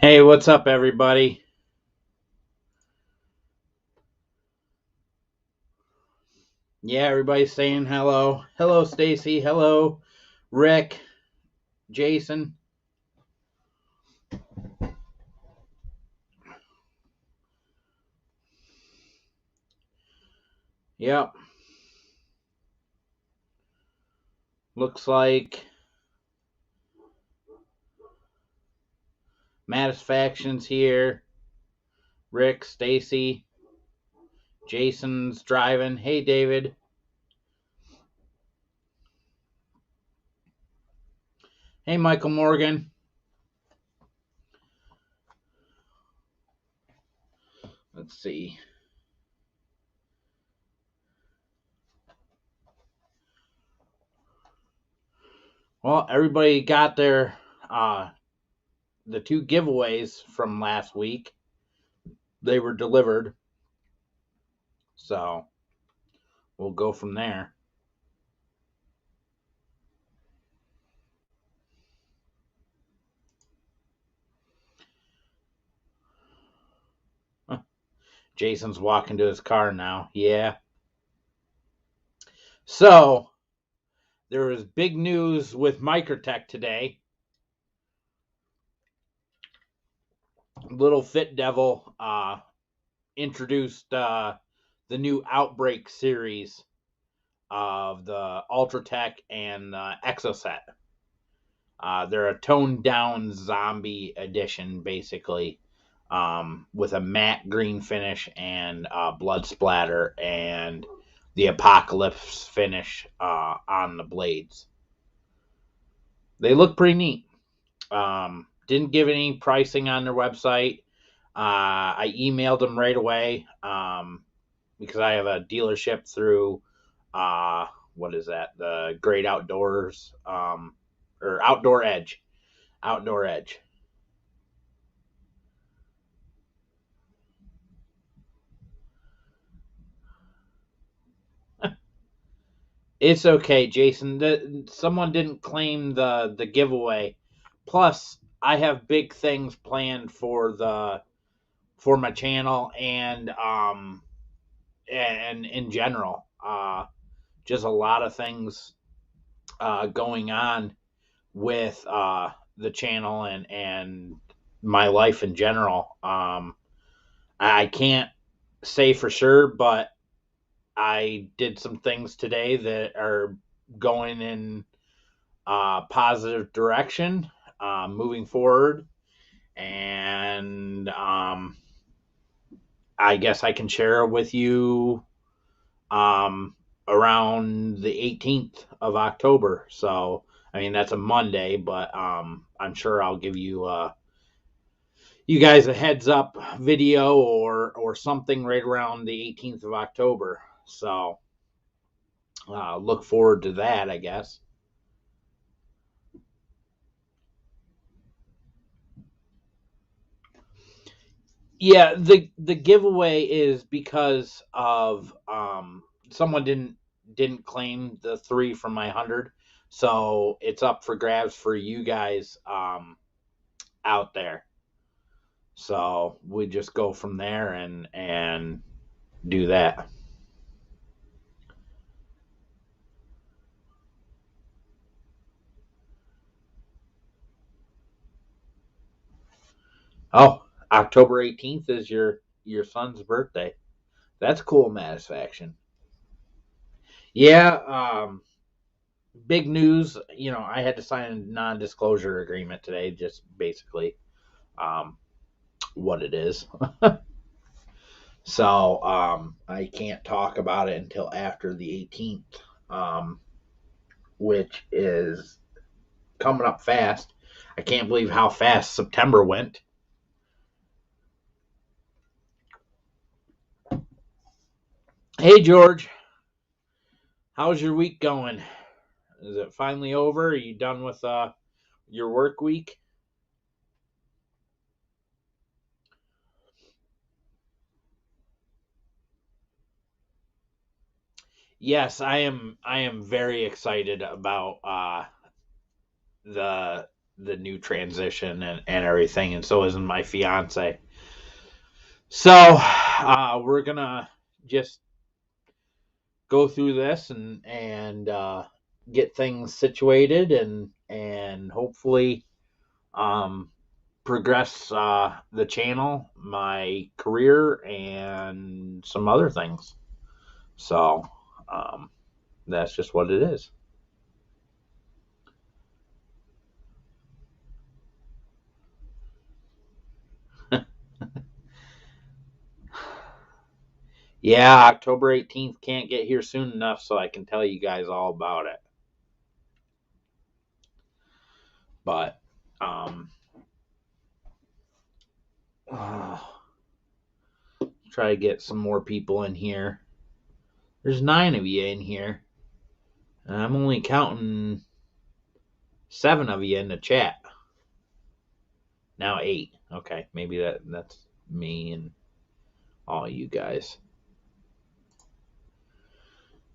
Hey, what's up, everybody? Yeah, everybody's saying hello. Hello, Stacy. Hello, Rick, Jason. Yep. Looks like Mattisfaction's here. Rick, Stacy, Jason's driving. Hey, David. Hey, Michael Morgan. Let's see. Well, everybody got their the two giveaways from last week. They were delivered. So we'll go from there. Jason's walking to his car now. Yeah. So there was big news with Microtech today. Little Fit Devil introduced the new Outbreak series of the Ultratech and Exoset. They're a toned down zombie edition, basically, with a matte green finish and blood splatter and the apocalypse finish on the blades. They look pretty neat. Didn't give any pricing on their website. I emailed them right away because I have a dealership through what is that? The Great Outdoors or Outdoor Edge. Outdoor Edge. It's okay, Jason. Someone didn't claim the giveaway. Plus, I have big things planned for my channel and in general. Just a lot of things going on with the channel and my life in general. I can't say for sure, but I did some things today that are going in positive direction moving forward. And I guess I can share with you around the 18th of October. So, I mean, that's a Monday, but I'm sure I'll give you you guys a heads up video or something right around the 18th of October. So, look forward to that, I guess. Yeah, the giveaway is because of someone didn't claim the 3 from my 100, so it's up for grabs for you guys out there. So we just go from there and do that. Oh, October 18th is your son's birthday. That's cool, Mattisfaction. Yeah, big news. I had to sign a non-disclosure agreement today, just basically um, what it is. So I can't talk about it until after the 18th, which is coming up fast. I can't believe how fast September went. Hey, George, how's your week going? Is it finally over? Are you done with your work week? Yes, I am. I am very excited about the the new transition and everything, and so isn't my fiance. So we're gonna just go through this and get things situated and hopefully um, progress the channel, my career, and some other things. So um, that's just what it is. Yeah, October 18th can't get here soon enough so I can tell you guys all about it. But uh, try to get some more people in here. There's 9 of you in here, and I'm only counting 7 of you in the chat. Now 8. Okay, maybe that's me and all you guys.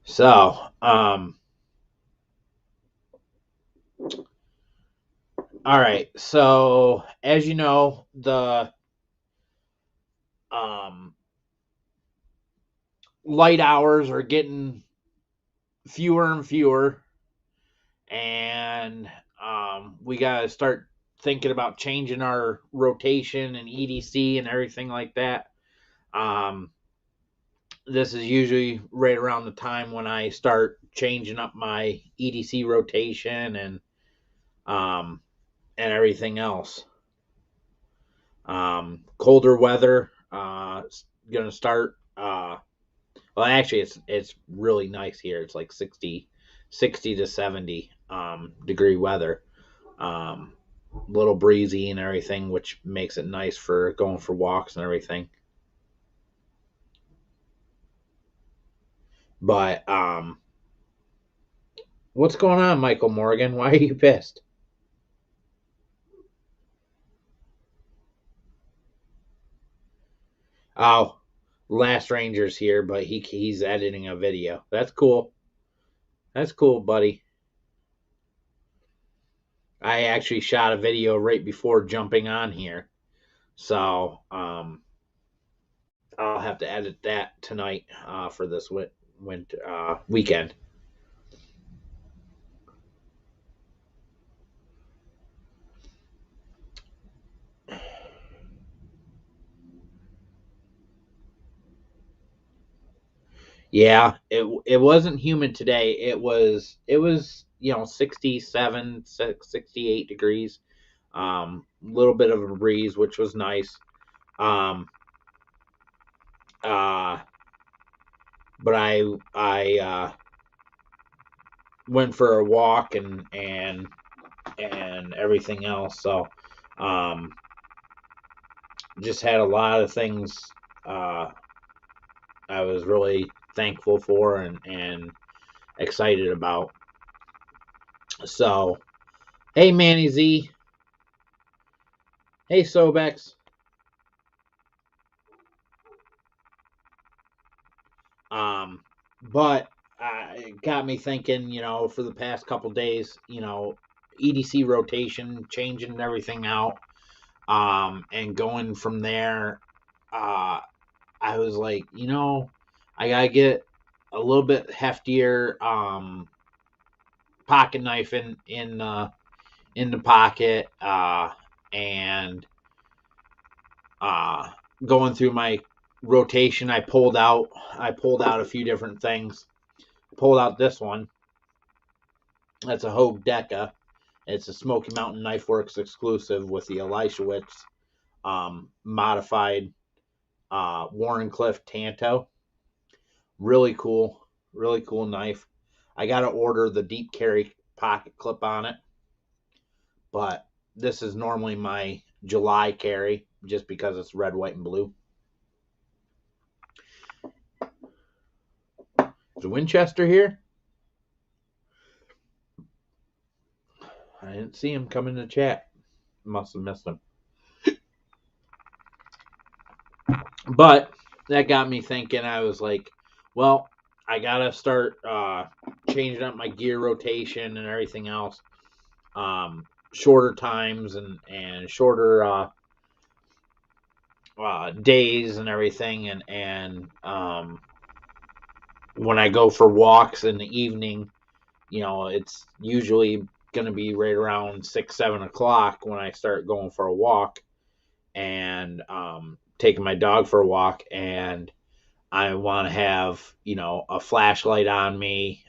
So, all right. So, as you know, the um, light hours are getting fewer and fewer, and we got to start thinking about changing our rotation and EDC and everything like that. This is usually right around the time when I start changing up my EDC rotation um, and everything else. Colder weather gonna start. Well, actually, it's really nice here. It's like 60 to 70 degree weather. Little breezy and everything, which makes it nice for going for walks and everything. But what's going on, Michael Morgan? Why are you pissed? Oh, Last Ranger's here, but he's editing a video. That's cool. That's cool, buddy. I actually shot a video right before jumping on here, so I'll have to edit that tonight for this winter weekend. Yeah, it wasn't humid today. It was 67, 68 degrees. Little bit of a breeze, which was nice. Um, uh, but I went for a walk and everything else. So, um, just had a lot of things uh, I was really thankful for and excited about. So, hey, Manny Z. Hey, Sobex. But it got me thinking, for the past couple days, EDC rotation, changing everything out, and going from there. I was like, I gotta get a little bit heftier pocket knife in the pocket, and going through my rotation, I pulled out a few different things. Pulled out this one. That's a Hogue Deca. It's a Smoky Mountain Knife Works exclusive with the Elishewitz modified Warrenclyffe Tanto. Really cool knife. I got to order the deep carry pocket clip on it, but this is normally my July carry just because it's red, white, and blue. Is Winchester here? I didn't see him come in the chat. Must have missed him. But that got me thinking. I was like, well, I gotta start changing up my gear rotation and everything else. shorter times and shorter days and everything, and when I go for walks in the evening, it's usually going to be right around 6, 7 o'clock when I start going for a walk and taking my dog for a walk, and I want to have a flashlight on me,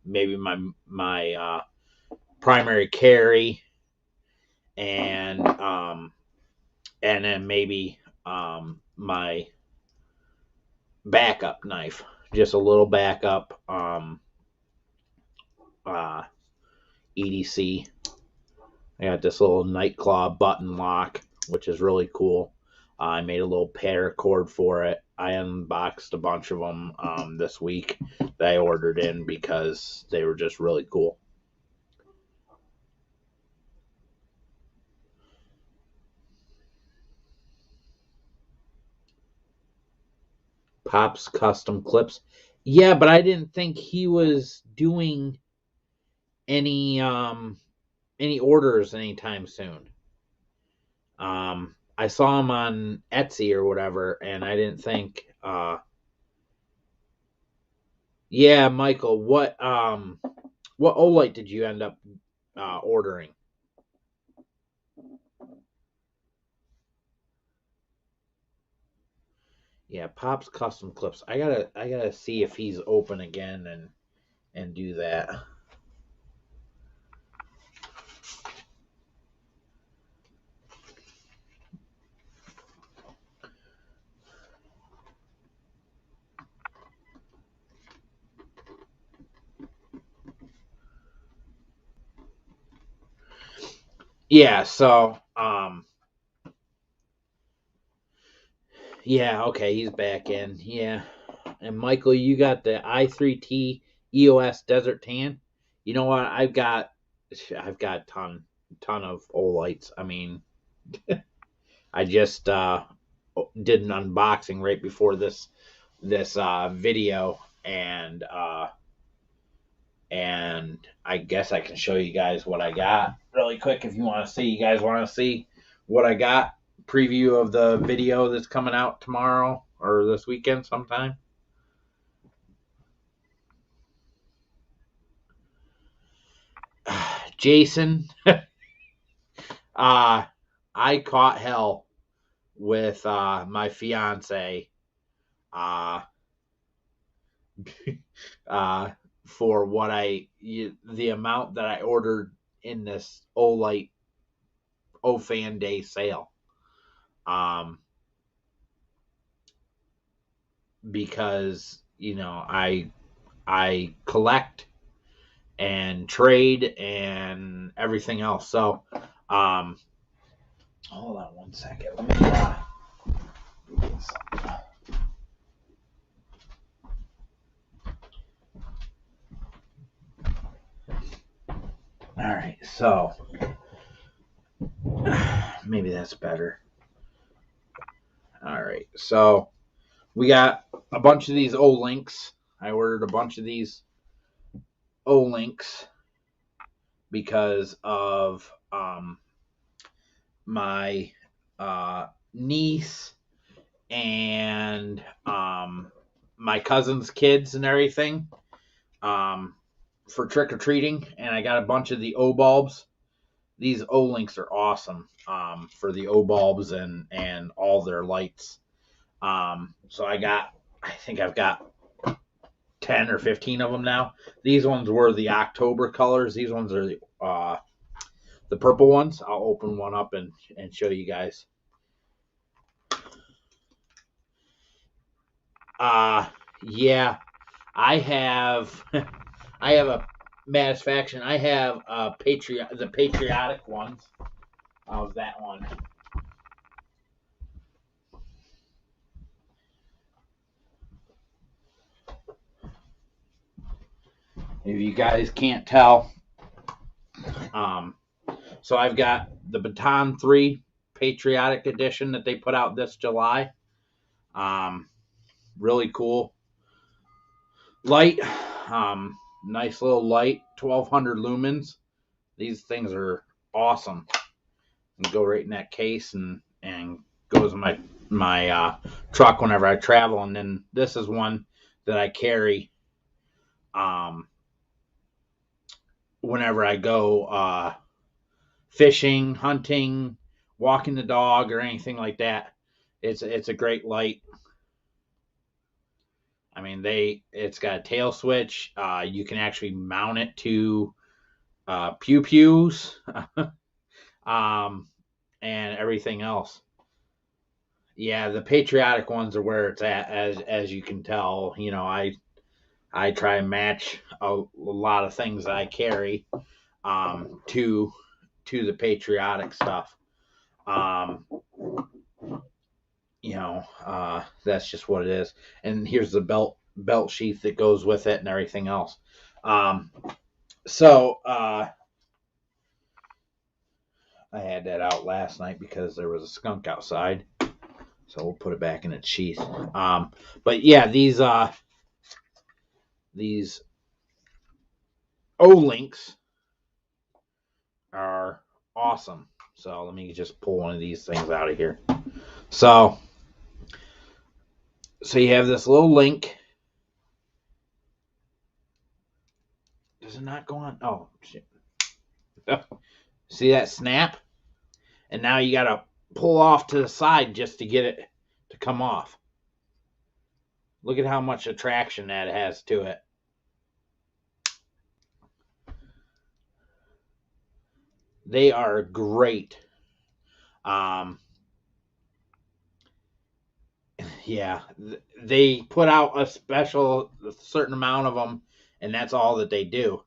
maybe my primary carry, and then maybe my backup knife, just a little backup uh, EDC. I got this little Nightclaw button lock, which is really cool. I made a little paracord for it. I unboxed a bunch of them this week that I ordered in because they were just really cool. Pop's custom clips. Yeah, but I didn't think he was doing any orders anytime soon. I saw him on Etsy or whatever, and I didn't think. Yeah, Michael, what Olight did you end up ordering? Yeah, Pop's custom clips. I gotta see if he's open again and do that. Yeah, so yeah, okay, he's back in. Yeah. And Michael, you got the i3T EOS Desert Tan. You know what? I've got ton of Olights. I mean, I just did an unboxing right before this video, and I guess I can show you guys what I got really quick if you want to see. You guys want to see what I got? Preview of the video that's coming out tomorrow or this weekend sometime. Jason, I caught hell with my fiance uh, uh, for the amount that I ordered in this Olight Fan Day sale. Because I collect and trade and everything else. So, hold on one second. Let me get something. All right, so maybe that's better. All right, so we got a bunch of these O-Links. I ordered a bunch of these O-Links because of my niece and my cousin's kids and everything for trick or treating, and I got a bunch of the O bulbs. These O links are awesome for the O bulbs and all their lights. So I think I've got 10 or 15 of them now. These ones were the October colors. These ones are the purple ones. I'll open one up and show you guys. Yeah, I have a Satisfaction. I have the patriotic ones of that one. If you guys can't tell, so I've got the Baton 3 Patriotic Edition that they put out this July. Really cool light. Nice little light, 1200 lumens. These things are awesome. And go right in that case and goes in my truck whenever I travel. And then this is one that I carry whenever I go fishing, hunting, walking the dog, or anything like that. It's a great light. I mean, it's got a tail switch. You can actually mount it to pew pews, and everything else. Yeah, the patriotic ones are where it's at, as you can tell. You know, I try and match a lot of things that I carry to the patriotic stuff. Um, that's just what it is. And here's the belt sheath that goes with it and everything else. So I had that out last night because there was a skunk outside. So we'll put it back in its sheath. But yeah, these O-links are awesome. So let me just pull one of these things out of here. So you have this little link. Does it not go on? Oh, shit. See that snap? And now you got to pull off to the side just to get it to come off. Look at how much attraction that has to it. They are great. Yeah, they put out a certain amount of them, and that's all that they do.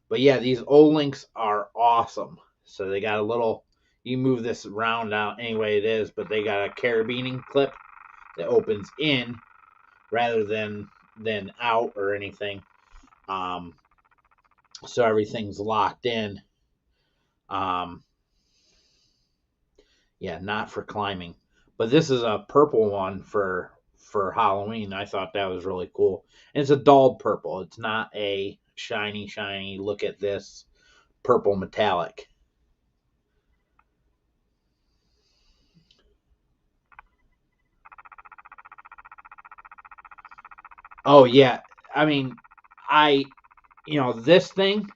But yeah, these O-links are awesome. So they got a little, you move this around out any way it is, but they got a carabiner clip that opens in rather than out or anything. So everything's locked in. Yeah, not for climbing. But this is a purple one for Halloween. I thought that was really cool. And it's a dulled purple. It's not a shiny, look at this purple metallic. Oh yeah. I mean, this thing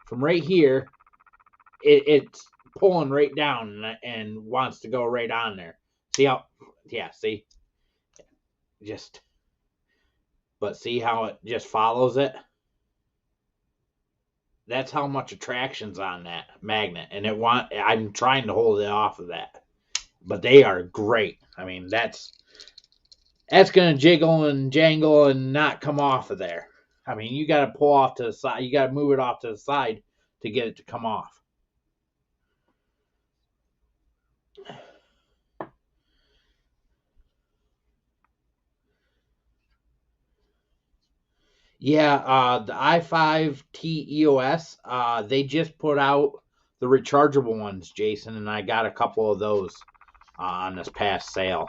from right here, it's pulling right down and wants to go right on there. See how? Yeah, see, but see how it just follows it. That's how much attraction's on that magnet, and I'm trying to hold it off of that, but they are great. I mean, that's gonna jiggle and jangle and not come off of there. I mean, you got to pull off to the side. You got to move it off to the side to get it to come off. Yeah, the i5T EOS, they just put out the rechargeable ones, Jason, and I got a couple of those on this past sale.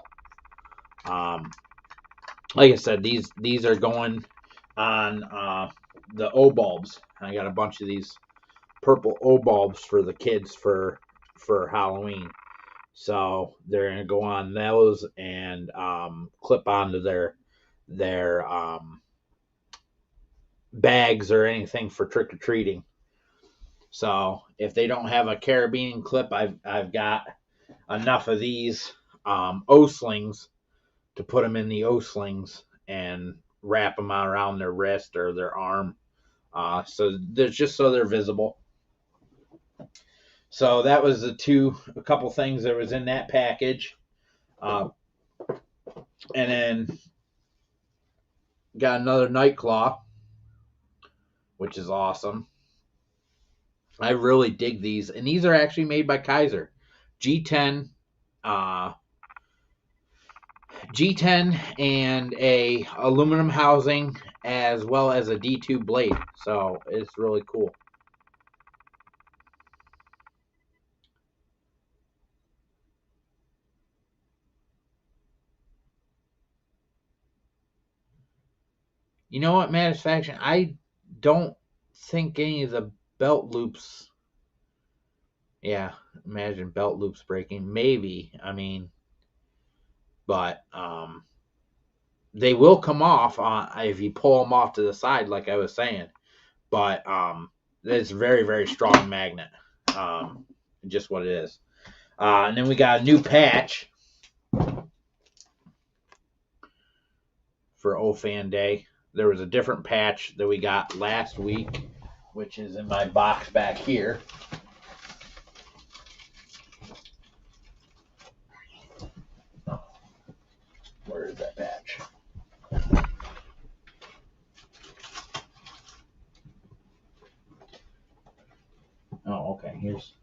Like I said, these are going on the O bulbs. I got a bunch of these purple O bulbs for the kids for Halloween. So they're gonna go on those and clip onto their bags or anything for trick or treating. So if they don't have a carabiner clip, I've got enough of these O slings to put them in the O slings and wrap them around their wrist or their arm. So they're visible. So that was a couple things that was in that package. And then got another night claw, which is awesome. I really dig these, and these are actually made by Kaiser. G10 and a aluminum housing as well as a D2 blade. So it's really cool. You know what, Satisfaction? I don't think any of the belt loops Yeah, imagine belt loops breaking. Maybe. I mean, but they will come off if you pull them off to the side, like I was saying. But it's a very, very strong magnet. Just what it is. And then we got a new patch for OFAN Day. There was a different patch that we got last week, which is in my box back here. Where is that patch? Oh, okay. Here's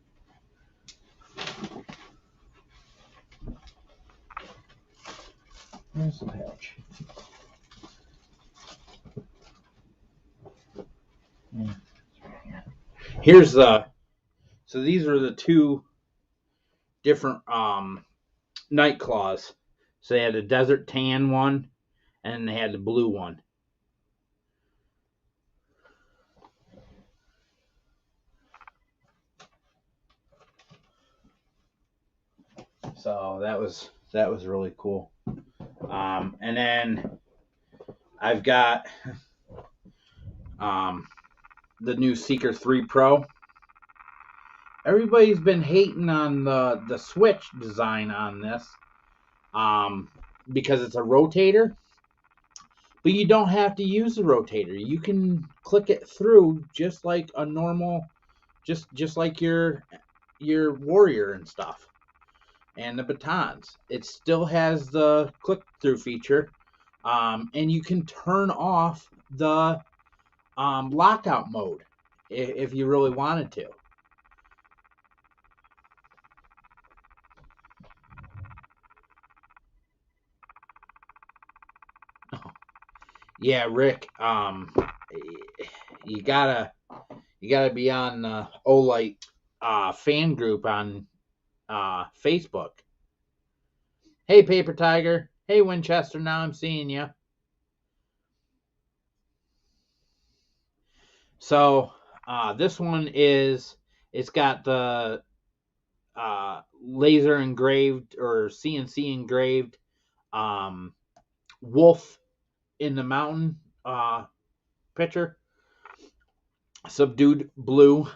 the patch. Here's the. So these are the two different night claws. So they had the desert tan one, and they had the blue one. So that was really cool. And then I've got the new Seeker 3 Pro. Everybody's been hating on the switch design on this because it's a rotator. But you don't have to use the rotator. You can click it through just like a normal, just like your warrior and stuff, and the batons. It still has the click through feature, and you can turn off the lockout mode if you really wanted to. Yeah, Rick. You gotta be on the Olight fan group on Facebook. Hey, Paper Tiger. Hey, Winchester. Now I'm seeing you. So this one is. It's got the laser engraved or CNC engraved wolf in the mountain picture. Subdued blue.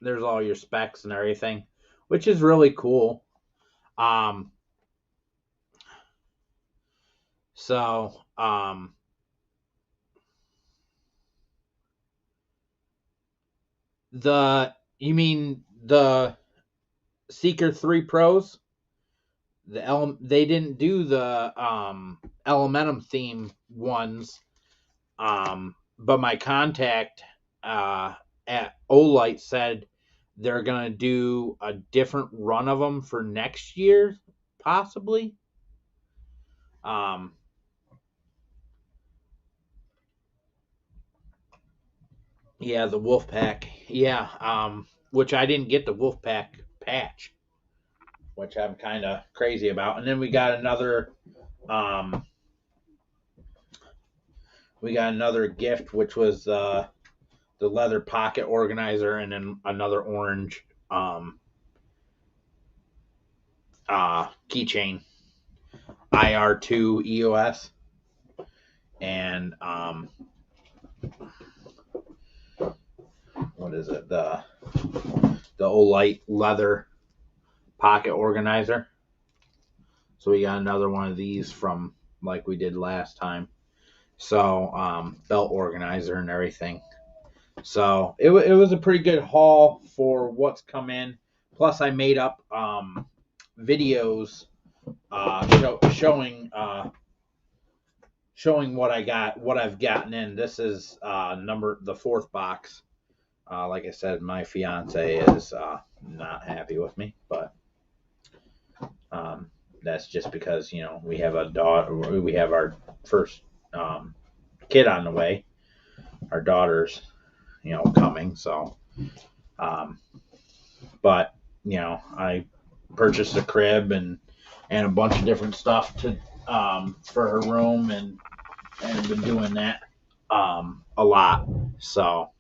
There's all your specs and everything, which is really cool. So you mean the Seeker 3 Pros? They didn't do the Elementum theme ones, but my contact at Olight said they're gonna do a different run of them for next year, possibly. Yeah, the Wolfpack. Yeah, which I didn't get the Wolfpack patch, which I'm kind of crazy about. And then we got another gift, which was the leather pocket organizer, and then another orange keychain, IR2 EOS, and what is it? The Olight leather pocket organizer. So we got another one of these from like we did last time. So belt organizer and everything. So it was a pretty good haul for what's come in. Plus I made up videos showing what I've gotten in. This is the fourth box. Like I said, my fiance is not happy with me, but that's just because we have a daughter. We have our first kid on the way. Our daughter's coming. So, but I purchased a crib and a bunch of different stuff to for her room, and been doing that a lot. So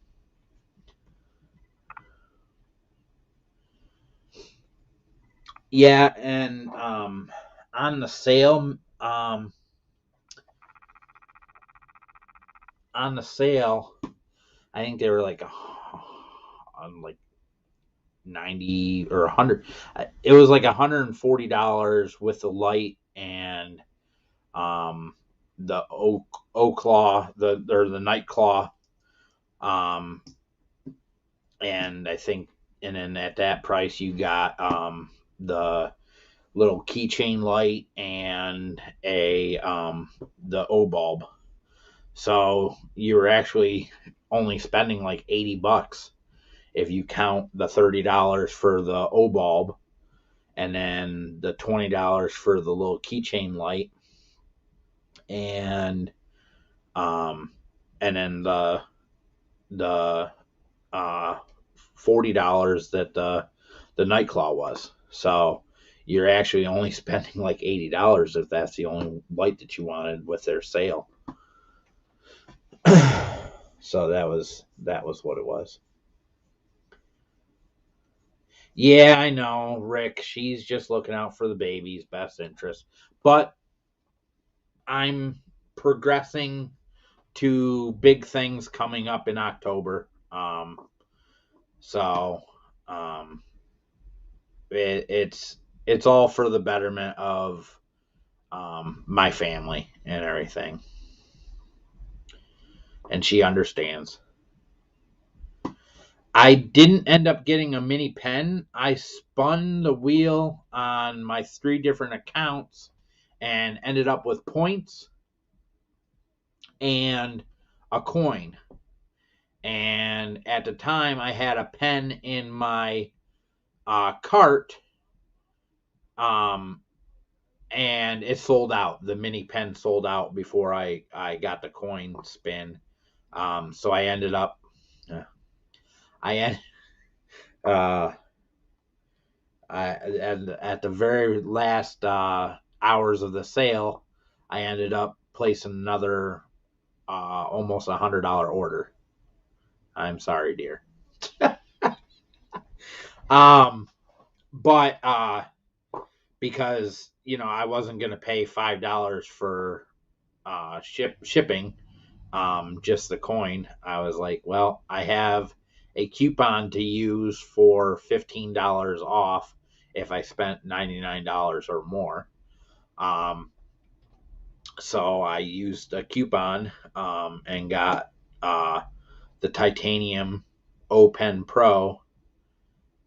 Yeah, and on the sale, on the sale, I think they were like on like 90 or 100. It was like $140 with the light and um the oak claw, the night claw, um and I think, and then at that price you got the little keychain light and a the O bulb. So you were actually only spending like $80 if you count the $30 for the O bulb and then the $20 for the little keychain light and um and then the uh $40 that the Nightclaw was. So you're actually only spending like $80 if that's the only light that you wanted with their sale. So that was what it was. Yeah, I know, Rick. She's just looking out for the baby's best interest. But I'm progressing to big things coming up in October. So um, it's all for the betterment of my family and everything, and she understands. I didn't end up getting a mini pen. I spun the wheel on my 3 different accounts and ended up with points and a coin. And at the time, I had a pen in my cart, um, and it sold out. The mini pen sold out before I got the coin spin. So I ended up, I uh, at the very last hours of the sale, I ended up placing another almost $100 order. I'm sorry, dear. Um, but because I wasn't gonna pay $5 for shipping, just the coin. I was like, well, I have a coupon to use for $15 off if I spent $99 or more. Um, so I used a coupon and got the titanium O Pen Pro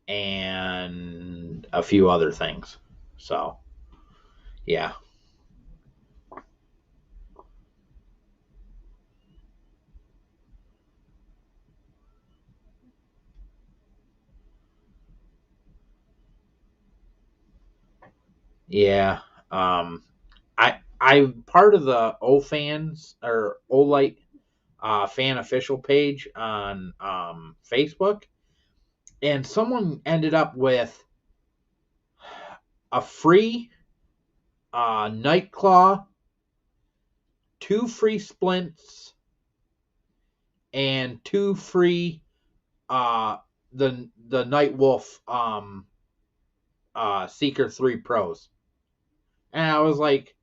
and a few other things. So yeah, yeah. Um, I'm part of the O fans or O Light fan official page on Facebook, and someone ended up with a free Nightclaw, 2 free splints, and 2 free uh, the Night Wolf Seeker 3 Pros, and I was like,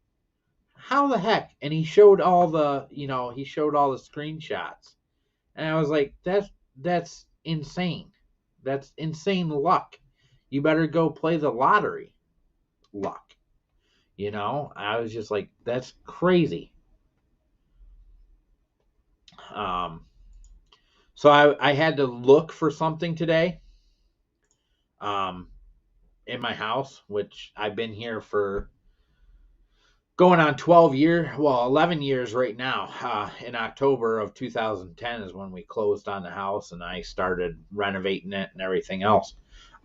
how the heck? And he showed all the screenshots, and I was like, that's insane. That's insane luck. You better go play the lottery luck. I was just like, that's crazy. Um, so I had to look for something today um, in my house, which I've been here for going on 11 years right now. In October of 2010 is when we closed on the house and I started renovating it and everything else.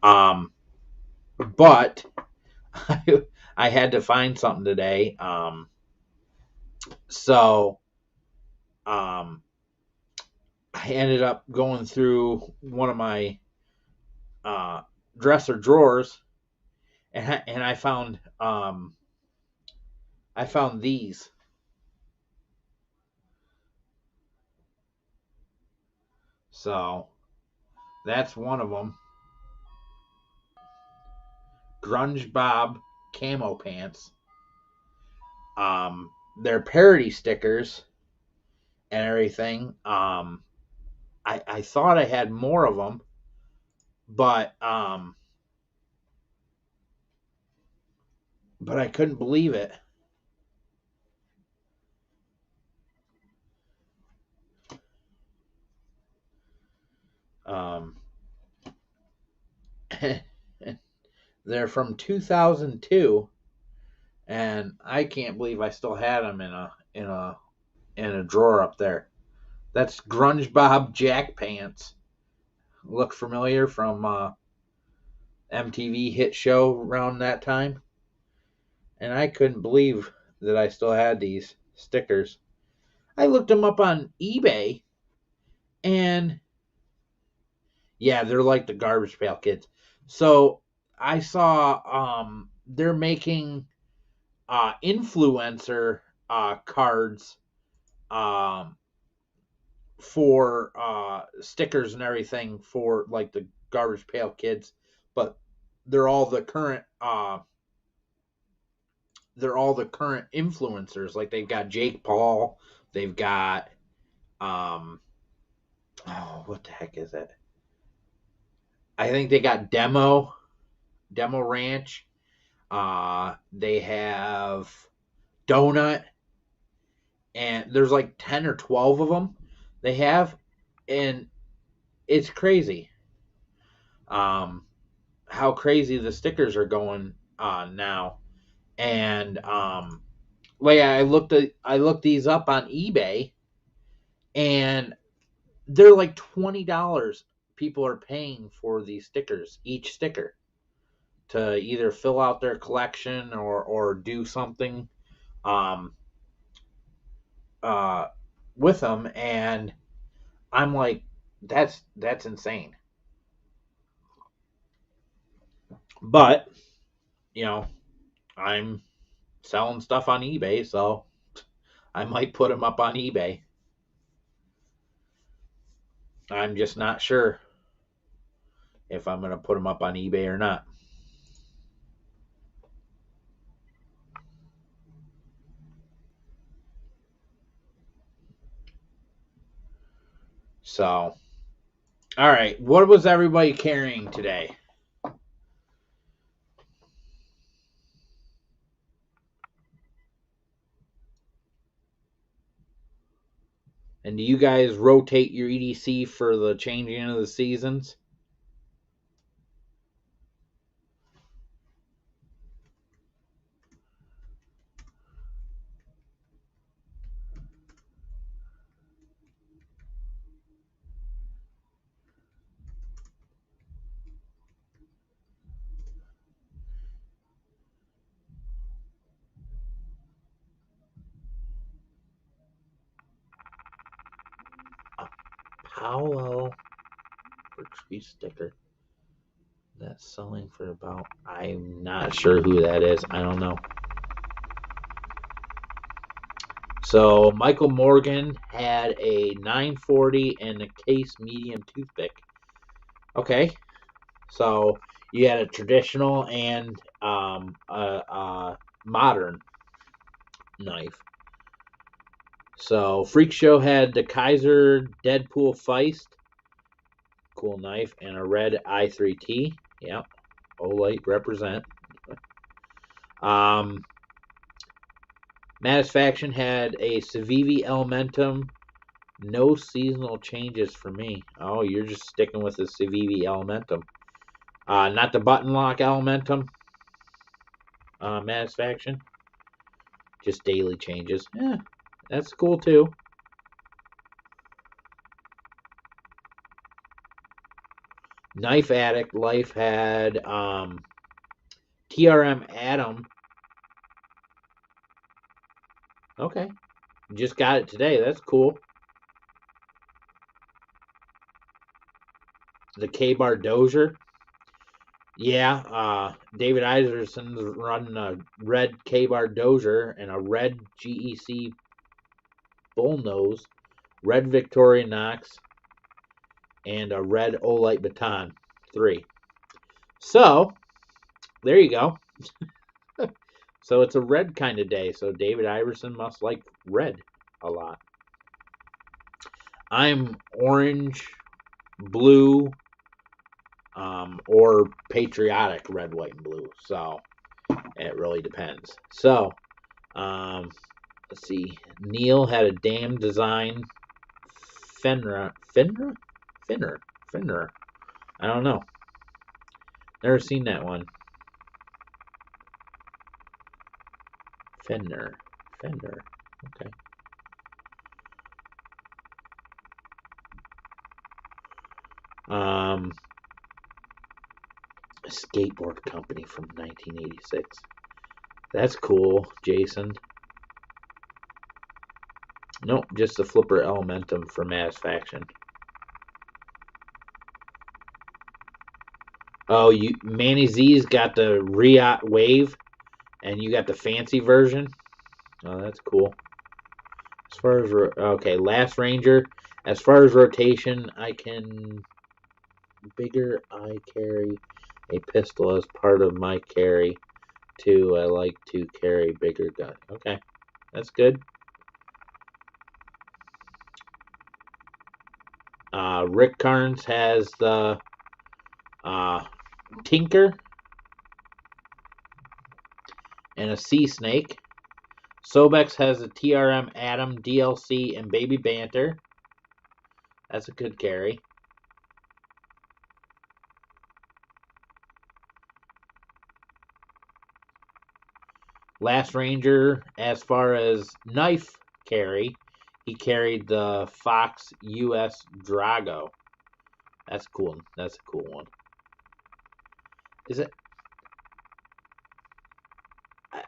Um, but I had to find something today. So um, I ended up going through one of my uh, dresser drawers, and I found these. So that's one of them. Grunge Bob camo pants. They're parody stickers and everything. I thought I had more of them, but I couldn't believe it. They're from 2002, and I can't believe I still had them in a drawer up there. That's Grunge Bob Jack Pants. Look familiar from MTV hit show around that time? And I couldn't believe that I still had these stickers. I looked them up on eBay, and yeah, they're like the Garbage Pail Kids. So I saw they're making influencer cards for stickers and everything for like the Garbage Pail Kids, but they're all the current influencers. Like they've got Jake Paul, they've got what the heck is it? I think they got Demo Ranch. They have Donut, and there's like 10 or 12 of them they have, and it's crazy how crazy the stickers are going on now. And like I looked these up on eBay, and they're like $20 people are paying for these stickers, each sticker, to either fill out their collection or do something with them. And I'm like, that's insane. But I'm selling stuff on eBay, so I might put them up on eBay. I'm just not sure if I'm going to put them up on eBay or not. So, all right, what was everybody carrying today? And do you guys rotate your EDC for the changing of the seasons? Powell for tree sticker. That's selling for about, I'm not sure who that is. I don't know. So Michael Morgan had a 940 and a case medium toothpick. Okay. So you had a traditional and a modern knife. So Freak Show had the Kaiser Deadpool Feist, cool knife, and a red I3T. Yep, Olight represent. Matisfaction had a Civivi Elementum. No seasonal changes for me. Oh, you're just sticking with the Civivi Elementum. Not the button lock Elementum. Matisfaction. Just daily changes. Yeah, that's cool too. Knife Addict Life had TRM Atom. Okay. Just got it today. That's cool. The K-Bar Dozier. Yeah, David Iserson's running a red K-Bar Dozier and a red GEC Bullnose, red Victoria Knox, and a red Olight Baton 3. So, There you go. So it's a red kind of day. So David Iverson must like red a lot. I'm orange, blue, or patriotic red, white, and blue. So it really depends. So let's see. Neil had a damn design. Finner. I don't know. Never seen that one. Fender. Okay. A skateboard company from 1986. That's cool, Jason. Nope, just the Flipper Elementum for Satisfaction. Oh, Manny Z's got the Riot Wave, and you got the fancy version. Oh, that's cool. As far as okay, Last Ranger. As far as rotation, I carry a pistol as part of my carry. Too, I like to carry bigger gun. Okay, that's good. Rick Carnes has the Tinker and a Sea Snake. Sobex has a TRM Atom, DLC, and Baby Banter. That's a good carry. Last Ranger, as far as knife carry, he carried the Fox US Drago. That's cool. That's a cool one. Is it?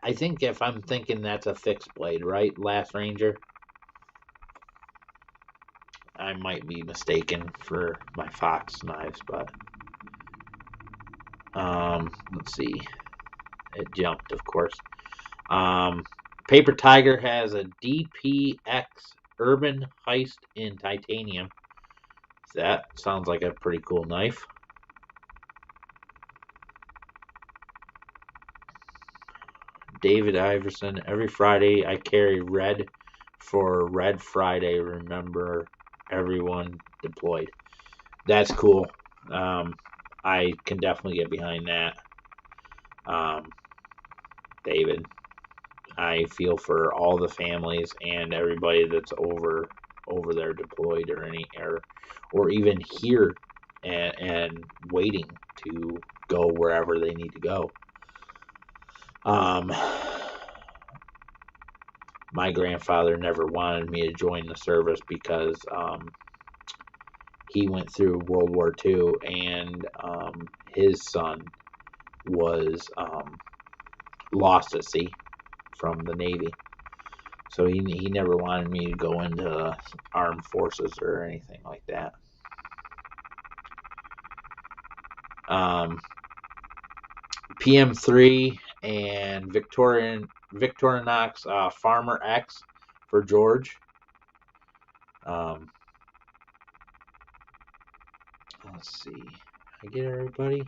I think if I'm thinking that's a fixed blade, right? Last Ranger. I might be mistaken for my Fox knives, but let's see. It jumped, of course. Paper Tiger has a DPX Urban Heist in titanium. That sounds like a pretty cool knife. David Iverson. Every Friday I carry red for Red Friday. Remember everyone deployed. That's cool. I can definitely get behind that. David, I feel for all the families and everybody that's over there deployed or even here and waiting to go wherever they need to go. My grandfather never wanted me to join the service because he went through World War II and his son was lost at sea from the Navy. So he never wanted me to go into armed forces or anything like that. PM3 and Victorinox Farmer X for George. Let's see. I get everybody.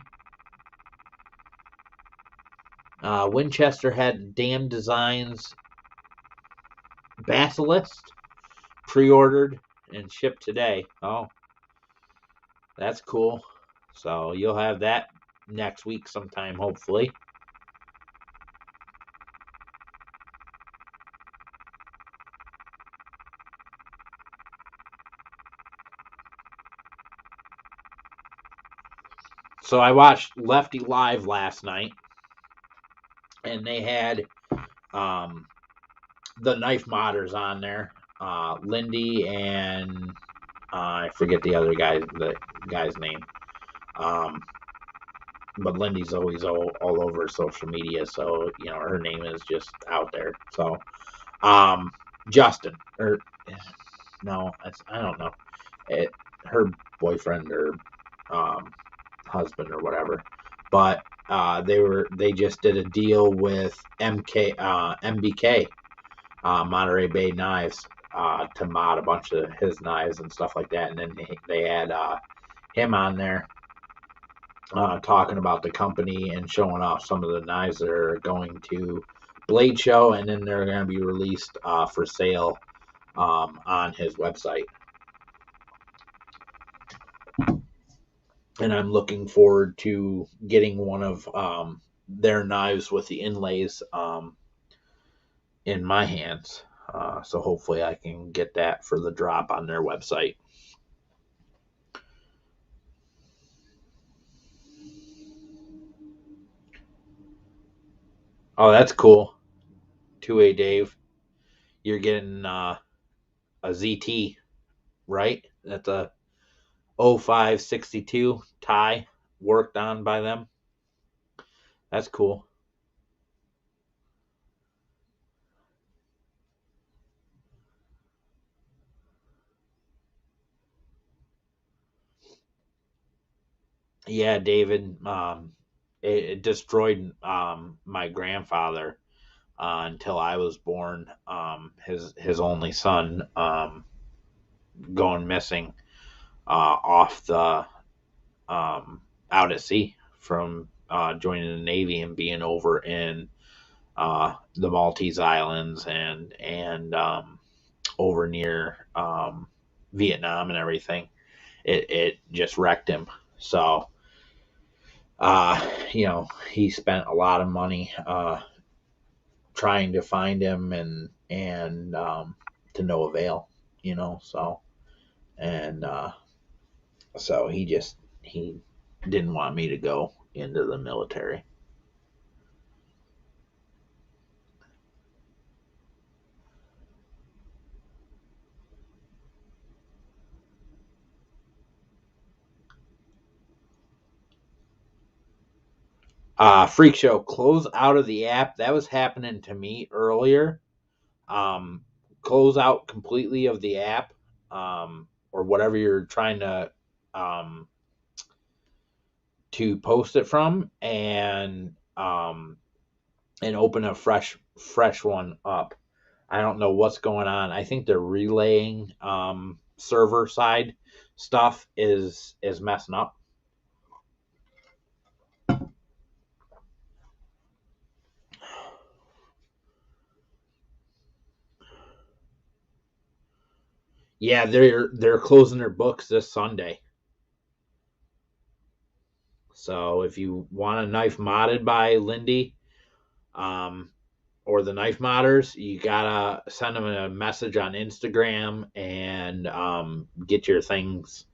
Winchester had Damn Designs Basilisk pre-ordered and shipped today. Oh, that's cool. So you'll have that next week sometime, hopefully. So I watched Lefty Live last night, and they had the knife modders on there. Lindy and I forget the guy's name. But Lindy's always all over social media, so her name is just out there. So Justin, or no, I don't know, her boyfriend or husband or whatever, but they just did a deal with MBK Monterey Bay Knives to mod a bunch of his knives and stuff like that, and then they had him on there, talking about the company and showing off some of the knives that are going to Blade Show, and then they're going to be released for sale on his website. And I'm looking forward to getting one of their knives with the inlays in my hands. So hopefully I can get that for the drop on their website. Oh, that's cool. 2A Dave, you're getting a ZT, right? That's a 0562 tie worked on by them. That's cool. Yeah, David. It destroyed my grandfather until I was born. His only son going missing off the out at sea from joining the Navy and being over in the Maltese Islands and over near Vietnam and everything. It just wrecked him. So he spent a lot of money trying to find him and to no avail. So and so he didn't want me to go into the military. Freak Show, close out of the app. That was happening to me earlier. Um, Close out completely of the app, or whatever you're trying um, to post it from, and open a fresh one up. I don't know what's going on. I think the relaying server side stuff is messing up. Yeah, they're closing their books this Sunday. So if you want a knife modded by Lindy, um, or the knife modders, you gotta send them a message on Instagram and get your things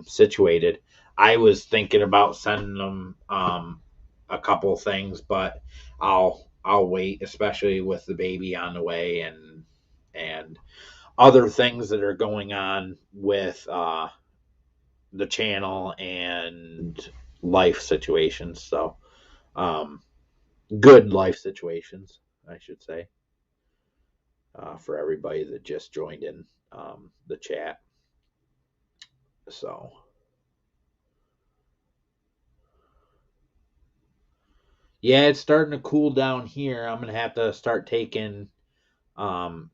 situated. I was thinking about sending them a couple things, but I'll wait, especially with the baby on the way and other things that are going on with the channel and life situations. So um, good life situations, I should say, for everybody that just joined in the chat. So yeah, it's starting to cool down here. I'm gonna have to start taking um,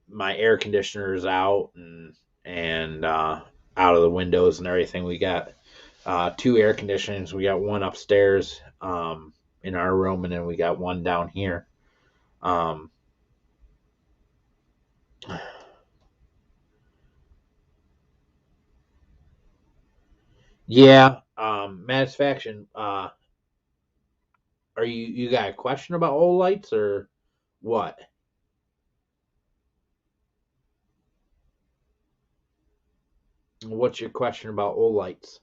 my air conditioners out and out of the windows and everything. We got two air conditioners. We got one upstairs in our room, and then we got one down here. Um, yeah, Satisfaction. Are you got a question about old lights or what? What's your question about old lights?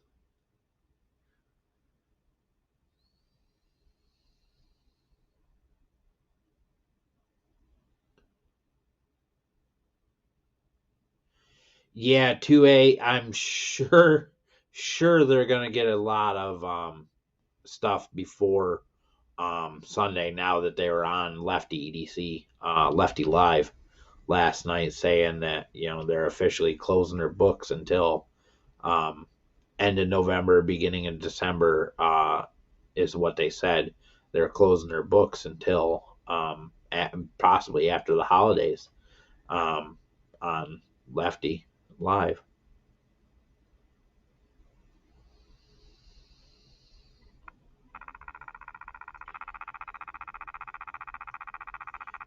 Yeah, 2A. I'm sure they're gonna get a lot of stuff before Sunday. Now that they were on Lefty EDC, Lefty Live last night, saying that they're officially closing their books until um, end of November, beginning of December, is what they said. They're closing their books until possibly after the holidays um, on Lefty Live.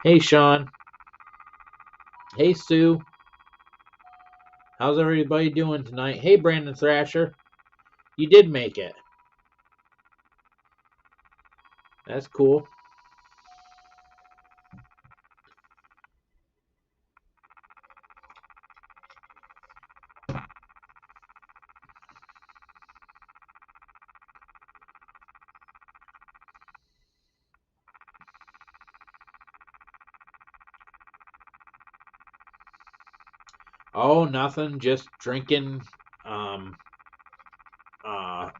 Hey, Sean. Hey, Sue. How's everybody doing tonight? Hey, Brandon Thrasher. You did make it. That's cool. Oh, nothing. Just drinking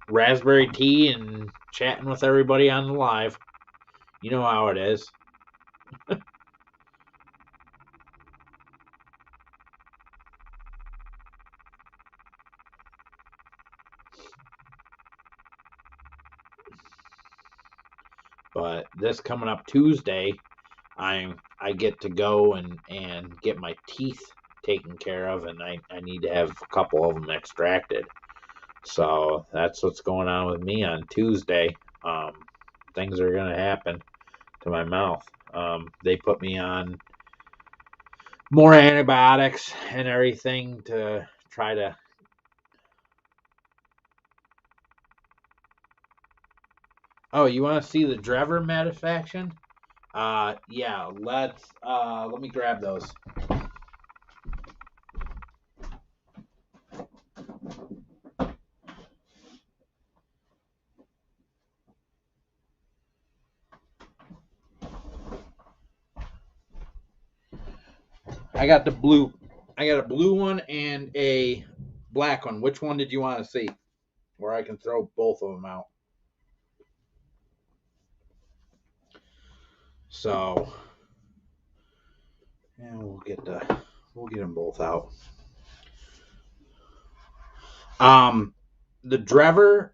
raspberry tea and chatting with everybody on the live. You know how it is. But this coming up Tuesday, I get to go and get my teeth taken care of, and I need to have a couple of them extracted. So that's what's going on with me on Tuesday. Things are going to happen to my mouth. They put me on more antibiotics and everything to try to. Oh, you want to see the Drever Metafaction? Yeah, let me grab those. I got a blue one and a black one. Which one did you want to see? Where I can throw both of them out. So, yeah, we'll get them both out. The Drever,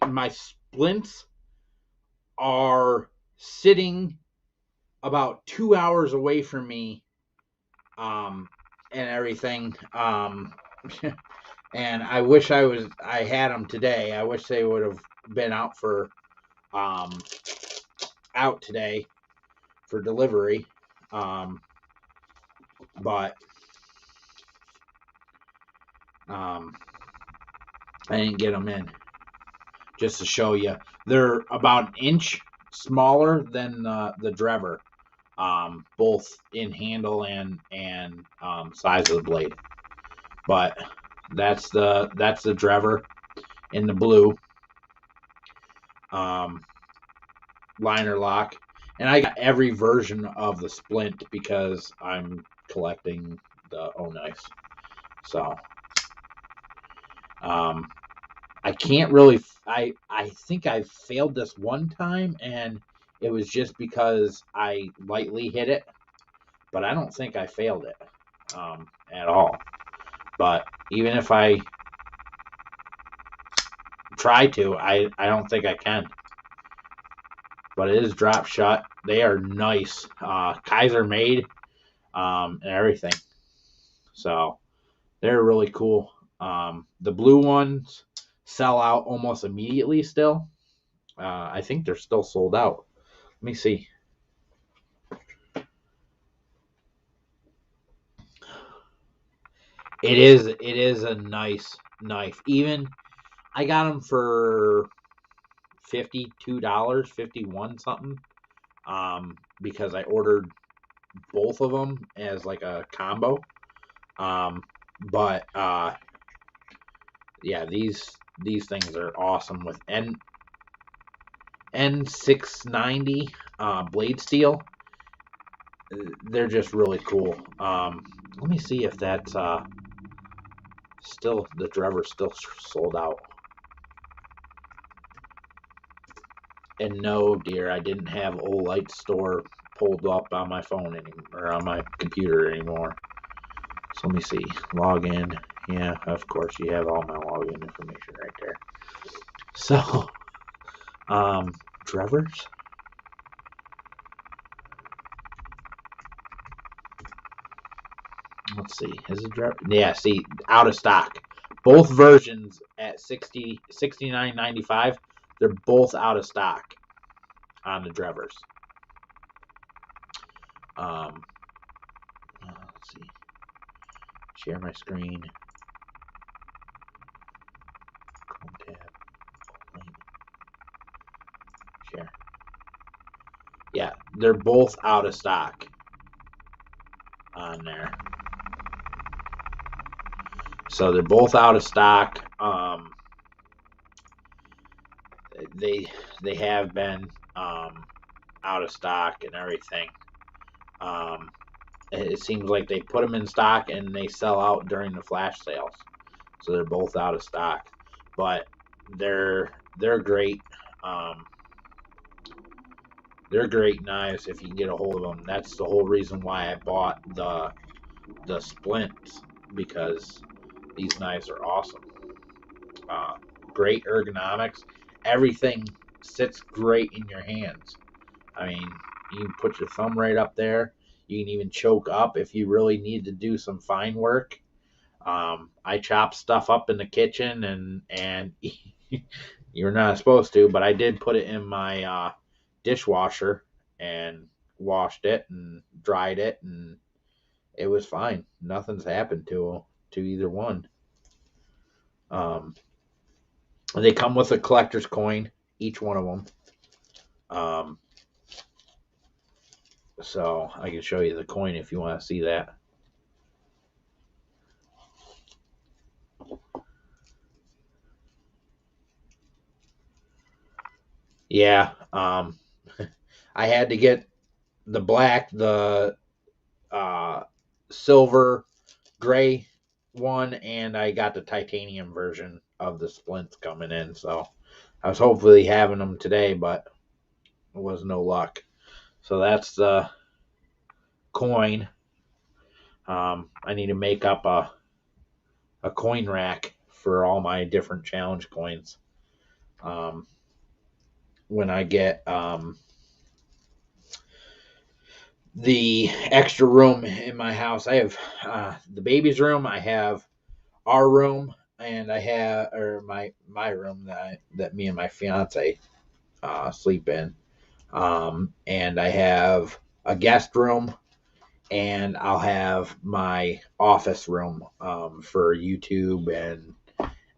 my splints are sitting about 2 hours away from me, and everything. And I wish I had them today. I wish they would have been out today for delivery. But I didn't get them in. Just to show you, they're about an inch smaller than the Drever, both in handle and size of the blade. But that's the Drever in the blue liner lock, and I got every version of the splint because I'm collecting the O-Knives. So I can't really. I think I failed this one time, and it was just because I lightly hit it. But I don't think I failed it at all. But even if I try to, I don't think I can. But it is drop shut. They are nice. Kaiser made and everything. So they're really cool. The blue ones sell out almost immediately still. I think they're still sold out. Let me see. It is a nice knife. Even I got them for $52, 51 something. Because I ordered both of them as like a combo. But yeah, these things are awesome with N690 blade steel. They're just really cool. Let me see if that's still the Drever's still sold out. And no, dear, I didn't have Olight Store pulled up on my phone or on my computer anymore. So let me see. Login. Yeah, of course you have all my login information right there. So, Drevers. Let's see. Is it Drever? Yeah, see, out of stock. Both versions at $69.95. They're both out of stock on the Drevers. Let's see. Share my screen. Chrome tab. Share. Yeah, they're both out of stock on there. So they're both out of stock. They have been out of stock and everything. It seems like they put them in stock and they sell out during the flash sales. So they're both out of stock, but they're great. They're great knives if you can get a hold of them. That's the whole reason why I bought the splints, because these knives are awesome. Great ergonomics. Everything sits great in your hands. I mean, you can put your thumb right up there. You can even choke up if you really need to do some fine work. I chop stuff up in the kitchen, and you're not supposed to, but I did put it in my dishwasher and washed it and dried it, and it was fine. Nothing's happened to either one. Um, they come with a collector's coin, each one of them. So I can show you the coin if you want to see that. Yeah, I had to get the black, the uh, silver, gray one, and I got the titanium version of the splints coming in. So I was hopefully having them today, but it was no luck. So that's the coin. I need to make up a coin rack for all my different challenge coins. Um, when I get the extra room in my house, I have the baby's room, I have our room, and I have my room that me and my fiance sleep in. And I have a guest room, and I'll have my office room for YouTube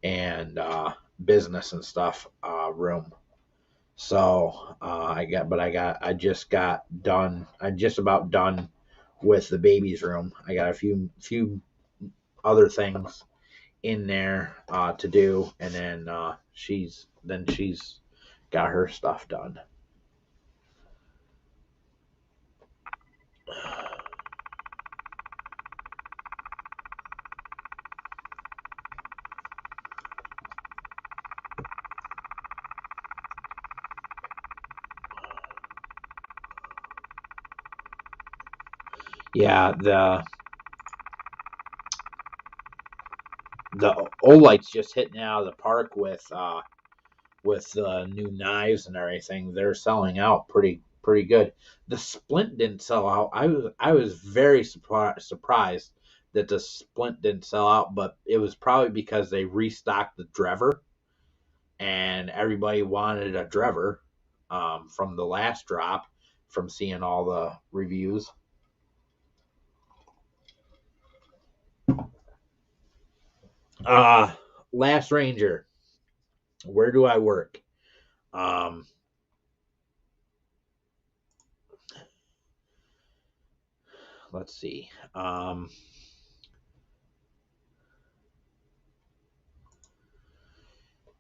and business and stuff room. So I just about done with the baby's room. I got a few other things in there to do, and then she's got her stuff done. Yeah, the Olight's just hitting out of the park with new knives and everything. They're selling out pretty good. The splint didn't sell out. I was very surprised that the splint didn't sell out, but it was probably because they restocked the Drever, and everybody wanted a Drever from the last drop, from seeing all the reviews. Uh Last Ranger. Where do I work? Um, let's see.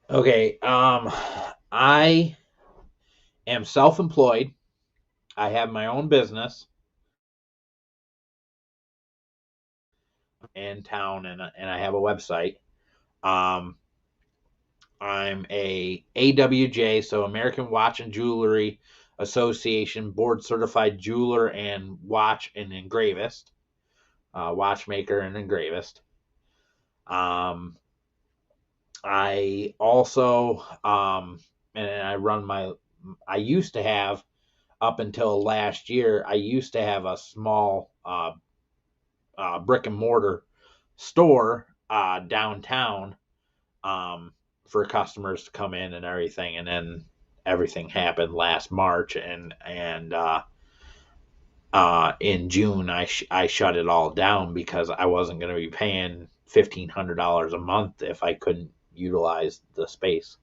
Okay. I am self-employed. I have my own business in town, and I have a website. Um, I'm a AWJ, so American Watch and Jewelry Association board certified jeweler and watch and engravist, watchmaker and engravist. I also and I run my. I used to have, up until last year, I used to have a small brick and mortar store downtown, um, for customers to come in and everything. And then everything happened last March, and in June, I shut it all down because I wasn't going to be paying $1,500 a month if I couldn't utilize the space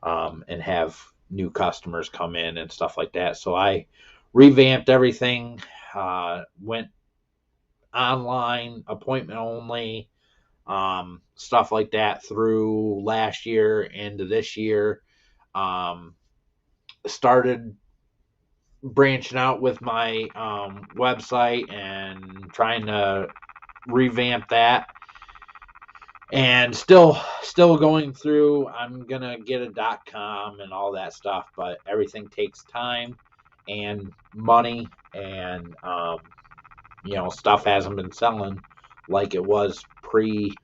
and have new customers come in and stuff like that. So I revamped everything, went online, appointment only, stuff like that through last year into this year. Um, Started branching out with my website and trying to revamp that, and still going through. I'm gonna get a .com and all that stuff, but everything takes time and money, and stuff hasn't been selling like it was pre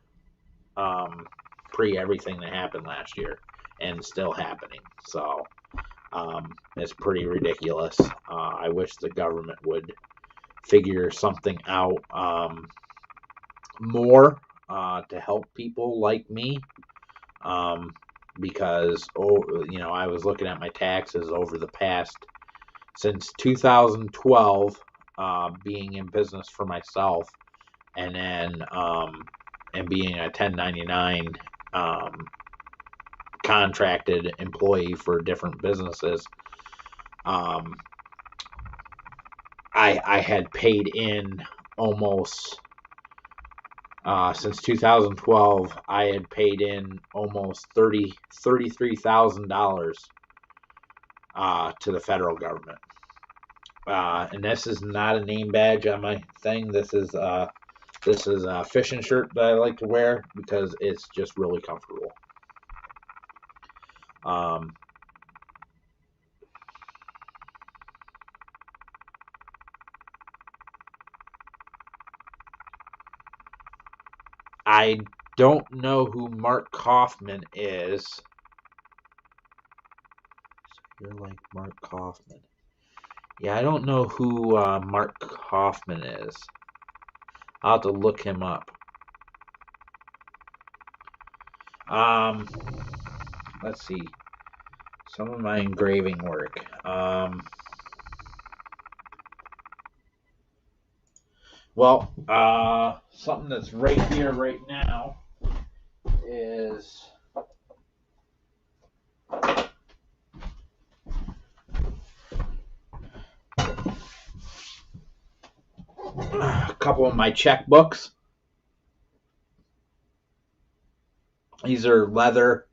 everything that happened last year, and still happening. So it's pretty ridiculous. I wish the government would figure something out more to help people like me, because I was looking at my taxes over the past, since 2012, being in business for myself, and then and being a 1099 contracted employee for different businesses. I had paid in almost, since 2012, I had paid in almost $33,000 to the federal government. And this is not a name badge on my thing. This is a fishing shirt that I like to wear because it's just really comfortable. I don't know who Mark Kaufman is. So you're like Mark Kaufman. Yeah, I don't know who Mark Kaufman is. I'll have to look him up. Let's see. Some of my engraving work. Well, something that's right here right now is a couple of my checkbooks. These are leather,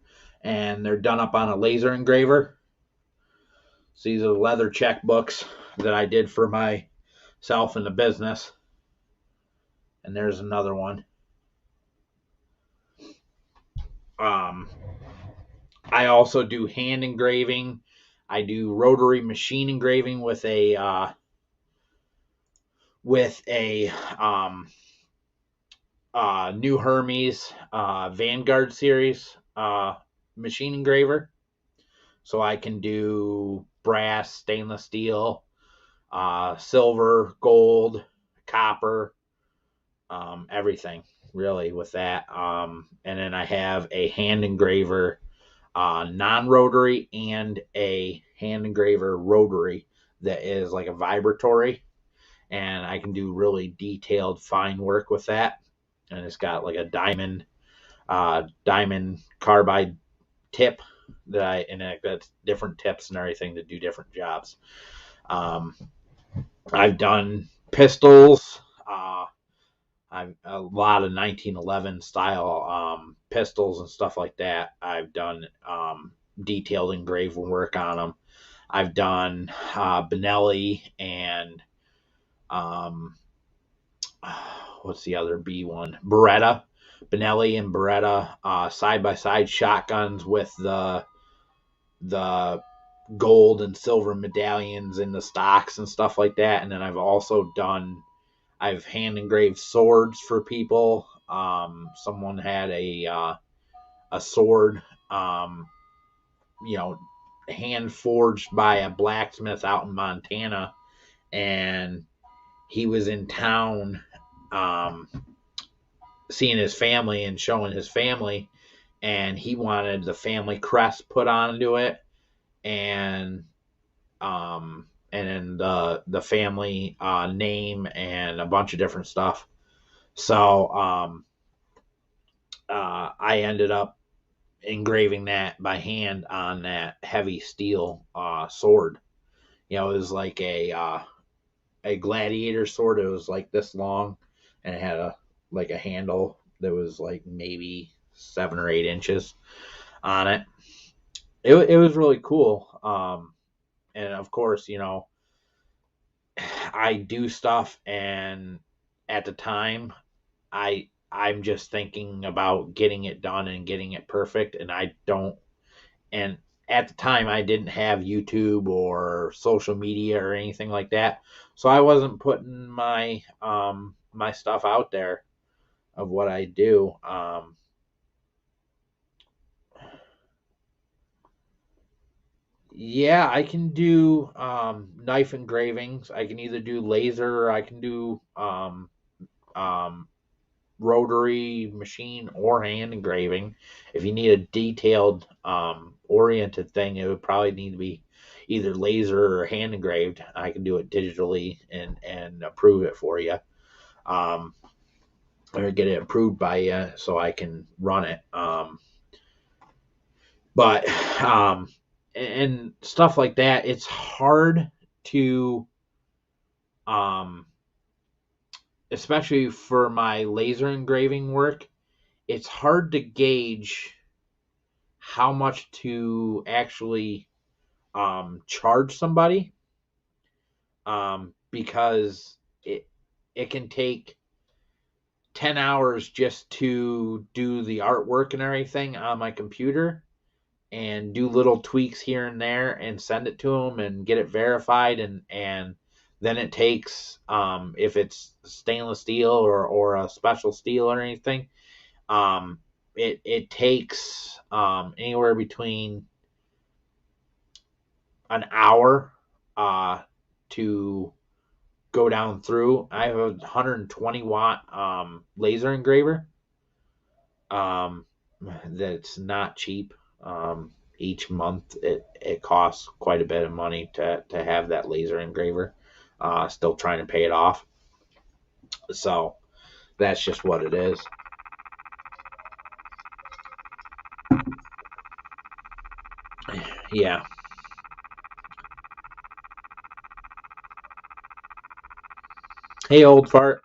and they're done up on a laser engraver. So these are leather checkbooks that I did for myself in the business. And there's another one. I also do hand engraving. I do rotary machine engraving with a New Hermes Vanguard series machine engraver. So I can do brass, stainless steel, silver, gold, copper, everything really with that. And then I have a hand engraver, non-rotary, and a hand engraver rotary that is like a vibratory, and I can do really detailed fine work with that. And it's got like a diamond carbide tip that's different tips and everything to do different jobs. I've done pistols. I've a lot of 1911 style pistols and stuff like that. I've done detailed engraving work on them. I've done Benelli and what's the other B one? Beretta. Benelli and Beretta side by side shotguns with the gold and silver medallions in the stocks and stuff like that. And then I've hand engraved swords for people. Someone had a sword, hand forged by a blacksmith out in Montana, and he was in town, seeing his family and showing his family, and he wanted the family crest put onto it, and and then the family name and a bunch of different stuff. So I ended up engraving that by hand on that heavy steel sword. It was like a gladiator sword. It was like this long, and it had a handle that was like maybe 7 or 8 inches on it. It was really cool. And of course, I do stuff, and at the time, I'm just thinking about getting it done and getting it perfect, and I don't. And at the time, I didn't have YouTube or social media or anything like that, so I wasn't putting my stuff out there of what I do. Yeah, I can do knife engravings. I can either do laser, or I can do um, rotary machine or hand engraving. If you need a detailed oriented thing, it would probably need to be either laser or hand engraved. I can do it digitally and approve it for you, or get it approved by you so I can run it. But and stuff like that, it's hard to um especially for my laser engraving work, it's hard to gauge how much to actually charge somebody, because it can take 10 hours just to do the artwork and everything on my computer, and do little tweaks here and there and send it to them and get it verified, and then it takes, if it's stainless steel or a special steel or anything, um, it takes anywhere between an hour to go down through. I have a 120-watt laser engraver, um, that's not cheap. Each month it costs quite a bit of money to have that laser engraver. Still trying to pay it off. So that's just what it is. Yeah. Hey, old fart.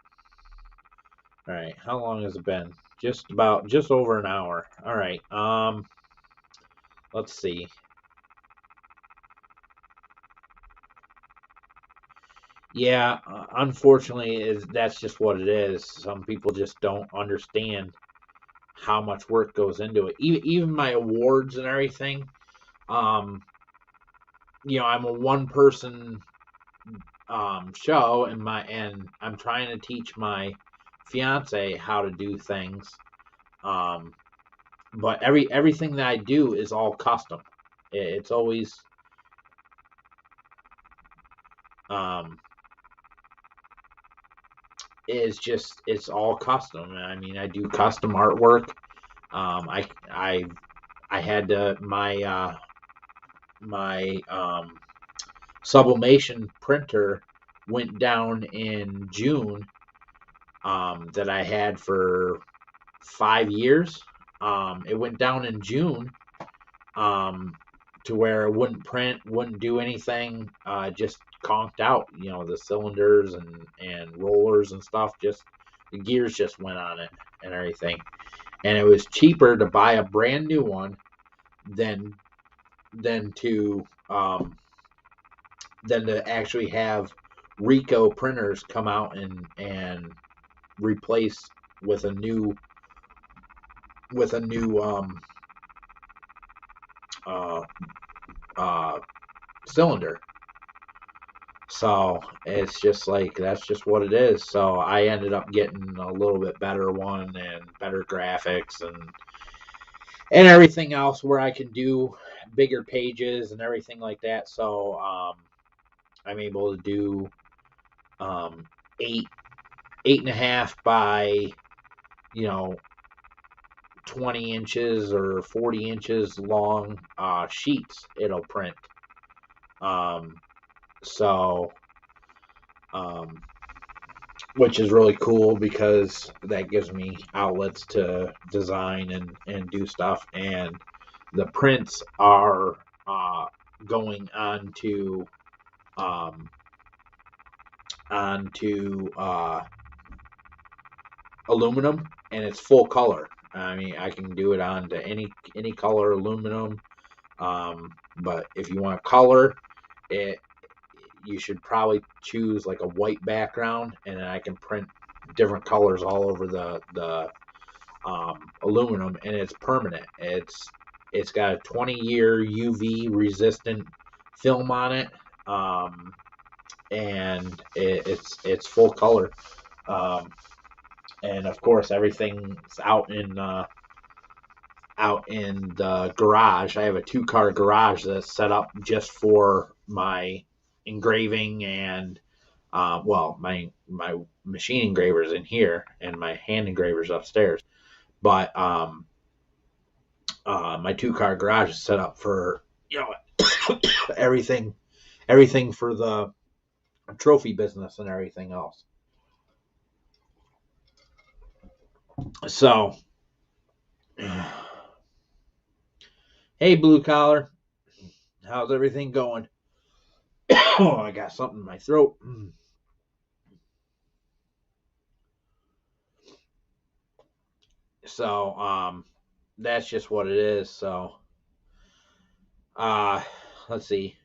All right. How long has it been? Just over an hour. All right. Let's see. Yeah, unfortunately, that's just what it is. Some people just don't understand how much work goes into it. Even my awards and everything. Um, I'm a one person show, and I'm trying to teach my fiance how to do things. Um, but everything that I do is all custom. It's always um, it's all custom. I mean, I do custom artwork. I had to my sublimation printer went down in June, that I had for 5 years. It went down in June, um, to where it wouldn't print, wouldn't do anything, just conked out. The cylinders and rollers and stuff, just the gears just went on it and everything. And it was cheaper to buy a brand new one than than to um, than to actually have Ricoh printers come out and replace with a new with a new uh, uh, cylinder. So it's just like that's just what it is. So I ended up getting a little bit better one and better graphics and everything else, where I can do bigger pages and everything like that. So I'm able to do um, eight and a half by you know 20 inches or 40 inches long sheets it'll print. Um, So, which is really cool because that gives me outlets to design and do stuff. And the prints are going onto aluminum, and it's full color. I mean, I can do it onto any color aluminum. But if you want color, it you should probably choose like a white background, and then I can print different colors all over the aluminum, and it's permanent. It's got a 20-year UV resistant film on it, and it's full color. Um, and of course, everything's out in the garage. I have a 2-car garage that's set up just for my engraving and my machine engravers in here and my hand engravers upstairs. But my 2-car garage is set up for everything for the trophy business and everything else. So, hey, blue collar, how's everything going? Oh, I got something in my throat. So, that's just what it is. So, let's see.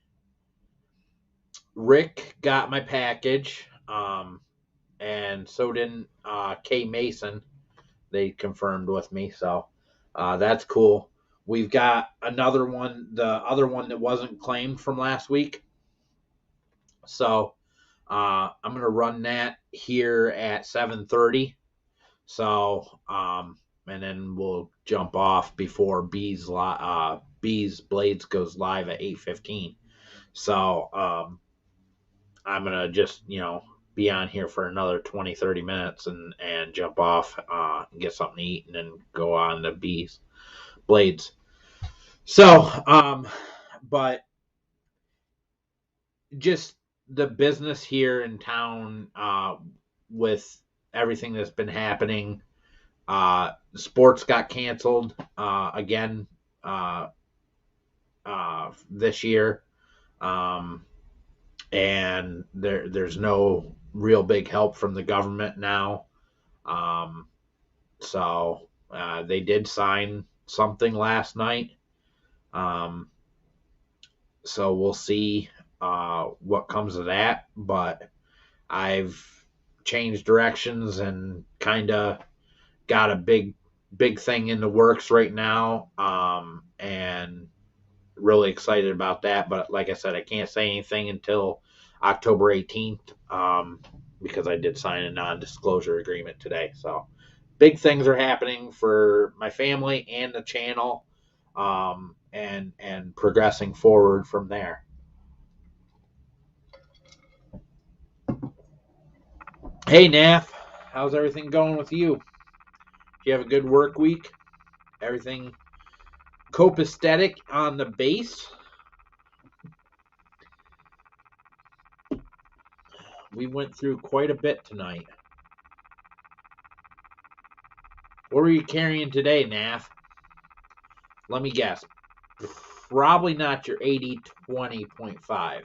Rick got my package, and so didn't K Mason. They confirmed with me, so that's cool. We've got another one, the other one that wasn't claimed from last week. So I'm gonna run that here at 7:30. So and then we'll jump off before B's Blades goes live at 8:15. So I'm gonna just be on here for another 20-30 minutes and jump off, get something to eat, and then go on to B's Blades. So but just the business here in town, with everything that's been happening. Sports got canceled again this year, and there's no real big help from the government now. So they did sign something last night. So we'll see what comes of that. But I've changed directions and kind of got a big thing in the works right now, and really excited about that. But like I said, I can't say anything until October 18th, because I did sign a non-disclosure agreement today. So big things are happening for my family and the channel, and progressing forward from there. Hey, Nath, how's everything going with you? Do you have a good work week? Everything copacetic on the base? We went through quite a bit tonight. What were you carrying today, Nath? Let me guess. Probably not your 80-20.5.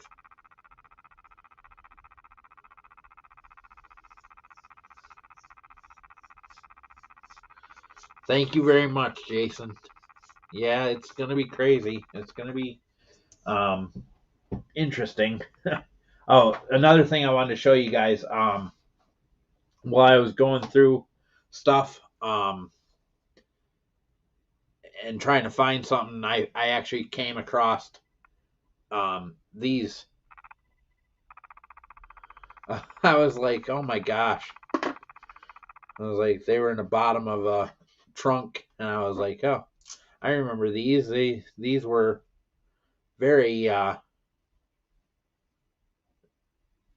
Thank you very much, Jason. Yeah, it's going to be crazy. It's going to be interesting. Oh, another thing I wanted to show you guys, while I was going through stuff, and trying to find something, I actually came across these. I was like, oh my gosh. I was like, they were in the bottom of a trunk, and I was like, oh, I remember these. These were very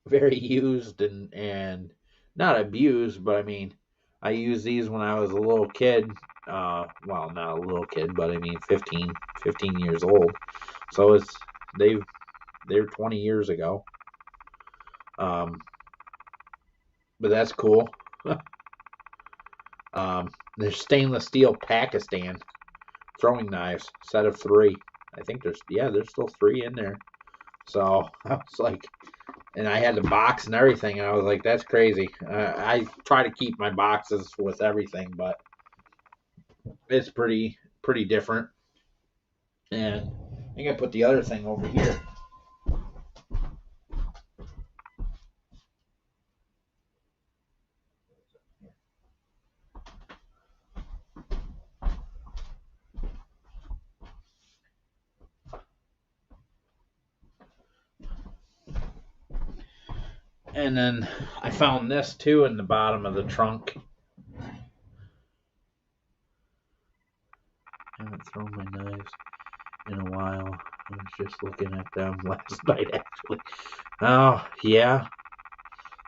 very used and not abused, but I mean, I used these when I was a little kid. Well, not a little kid, but I mean 15 years old. So they're 20 years ago. But that's cool. There's stainless steel Pakistan throwing knives, set of 3. I think there's still 3 in there. So I was like, and I had the box and everything, and I was like, that's crazy. I try to keep my boxes with everything, but it's pretty different. And I think I put the other thing over here. And then I found this too in the bottom of the trunk. I haven't thrown my knives in a while. I was just looking at them last night, actually. Oh, yeah.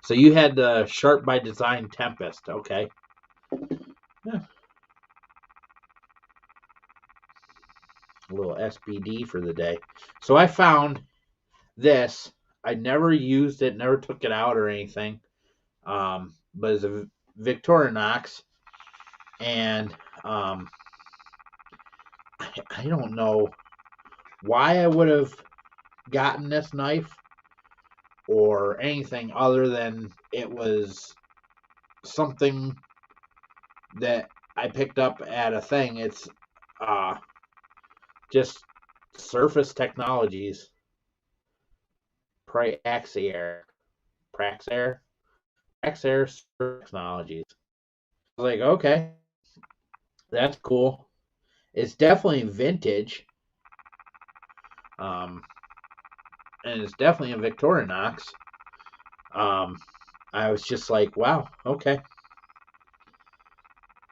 So you had the Sharp by Design Tempest. Okay. Yeah. A little SBD for the day. So I found this. I never used it, never took it out or anything. But it's a Victorinox. And I don't know why I would have gotten this knife or anything other than it was something that I picked up at a thing. It's just Surface Technologies, Praxair Surface Technologies. I was like, okay, that's cool. It's definitely vintage. And it's definitely a Victorinox. I was just like, wow, okay.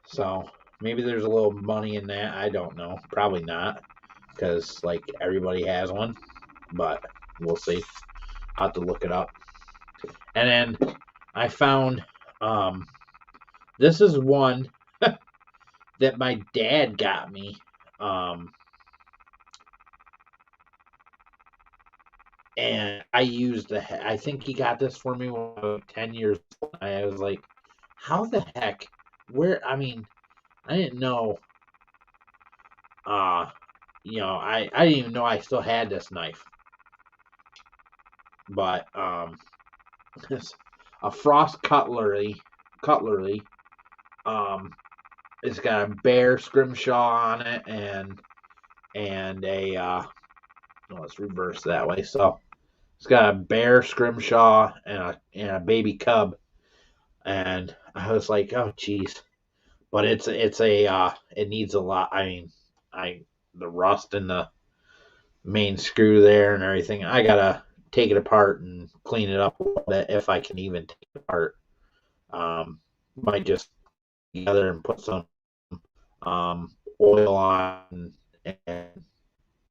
So maybe there's a little money in that. I don't know. Probably not, because like everybody has one, but we'll see. I'll have to look it up. And then I found this is one that my dad got me. And I used I think he got this for me when I was 10 years old. I was like, how the heck? Where? I mean, I didn't know. I didn't even know I still had this knife. But it's a Frost cutlery. It's got a bear scrimshaw on it and a let's reverse that way. So it's got a bear scrimshaw and a baby cub, and I was like, oh geez, but it needs a lot. I mean, the rust in the main screw there and everything. I gotta take it apart and clean it up a little bit if I can even take it apart. Might just together and put some oil on and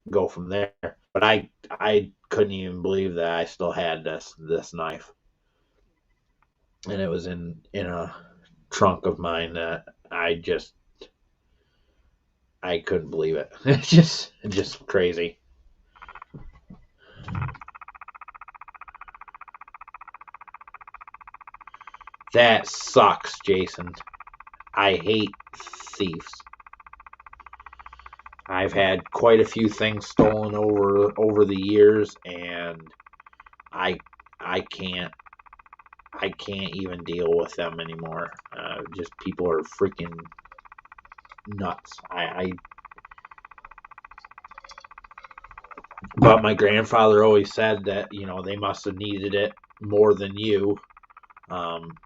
go from there. But I couldn't even believe that I still had this knife, and it was in a trunk of mine that I couldn't believe it. It's just crazy. That sucks, Jason. I hate thieves. I've had quite a few things stolen over the years, and I can't even deal with them anymore. Just people are freaking nuts. But my grandfather always said that they must have needed it more than you,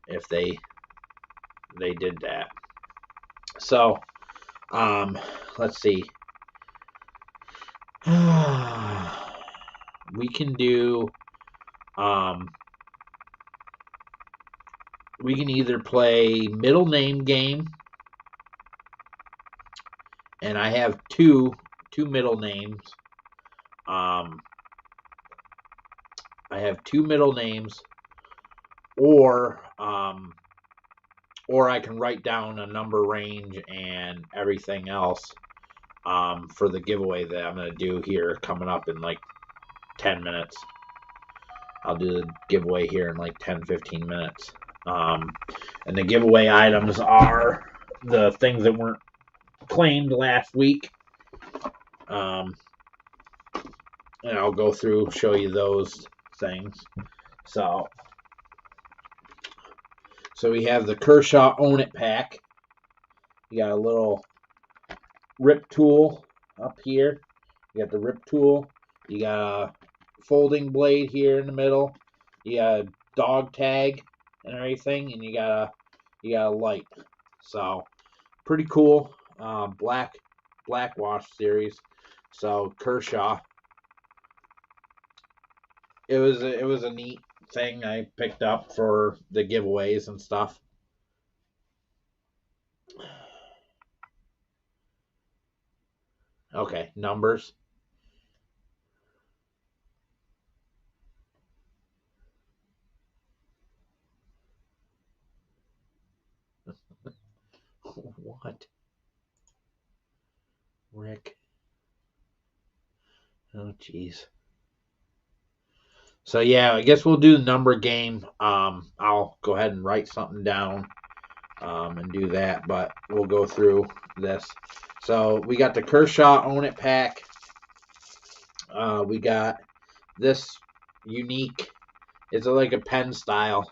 if they did that. So, let's see. We can do. We can either play middle name game, and I have two middle names. I have 2 middle names, or I can write down a number range and everything else for the giveaway that I'm going to do here coming up in like 10 minutes. I'll do the giveaway here in like 10-15 minutes. And the giveaway items are the things that weren't claimed last week. And I'll go through, show you those things. So we have the Kershaw Own It pack. You got a little rip tool up here. You got the rip tool. You got a folding blade here in the middle. You got a dog tag and everything, and you got a light. So pretty cool. Black wash series. So Kershaw. It was a neat thing I picked up for the giveaways and stuff. Okay, numbers. What? Rick. Oh, jeez. So yeah, I guess we'll do the number game. I'll go ahead and write something down and do that, but we'll go through this. So we got the Kershaw Own It pack. We got this unique. It's like a pen style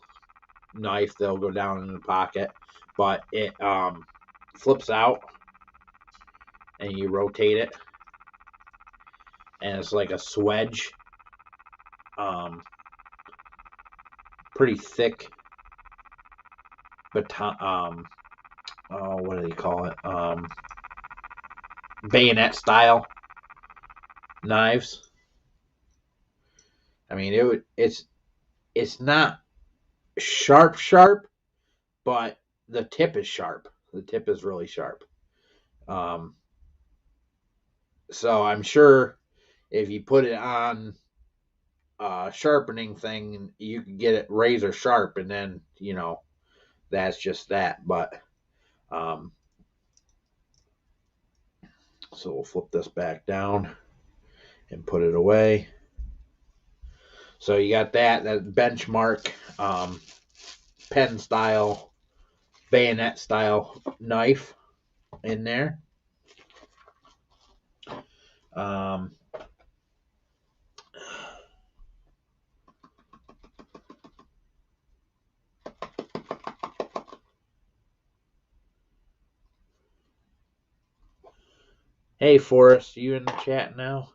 knife that'll go down in the pocket, but it flips out and you rotate it, and it's like a swedge. Pretty thick baton. What do they call it? Bayonet style knives. I mean, it's not sharp, but the tip is sharp. The tip is really sharp. So I'm sure if you put it on a sharpening thing, you can get it razor sharp, and then that's just that. But so we'll flip this back down and put it away. So you got that benchmark pen style, bayonet style knife in there. Hey, Forrest, you in the chat now?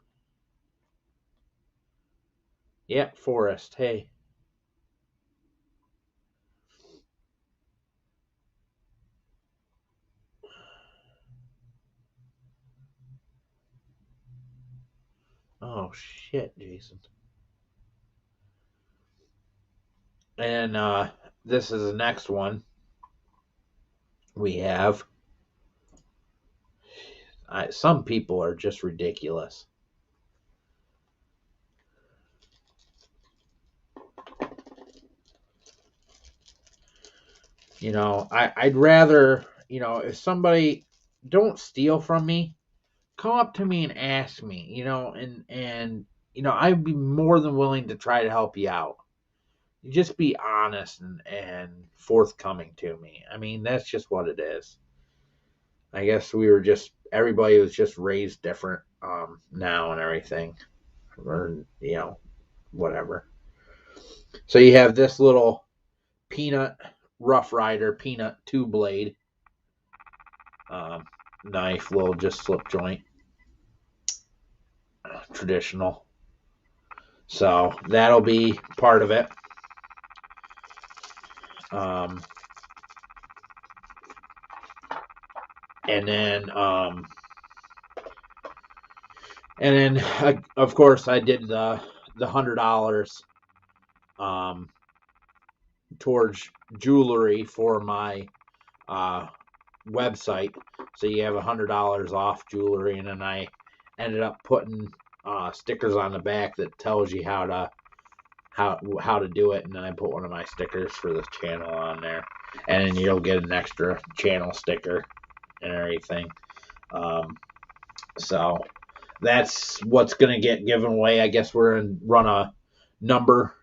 Yep, Forrest. Hey. Oh, shit, Jason. And this is the next one we have. Some people are just ridiculous. I'd rather, if somebody don't steal from me, come up to me and ask me, and I'd be more than willing to try to help you out. You just be honest and forthcoming to me. I mean, that's just what it is. I guess everybody was just raised different now and everything, or whatever. So you have this little peanut Rough Rider peanut 2-blade knife, little just slip joint, traditional. So that'll be part of it. And then of course I did the $100 towards jewelry for my website, so you have $100 off jewelry. And then I ended up putting stickers on the back that tells you how to do it, and then I put one of my stickers for this channel on there, and then you'll get an extra channel sticker and everything. So that's what's gonna get given away. I guess we're gonna run a number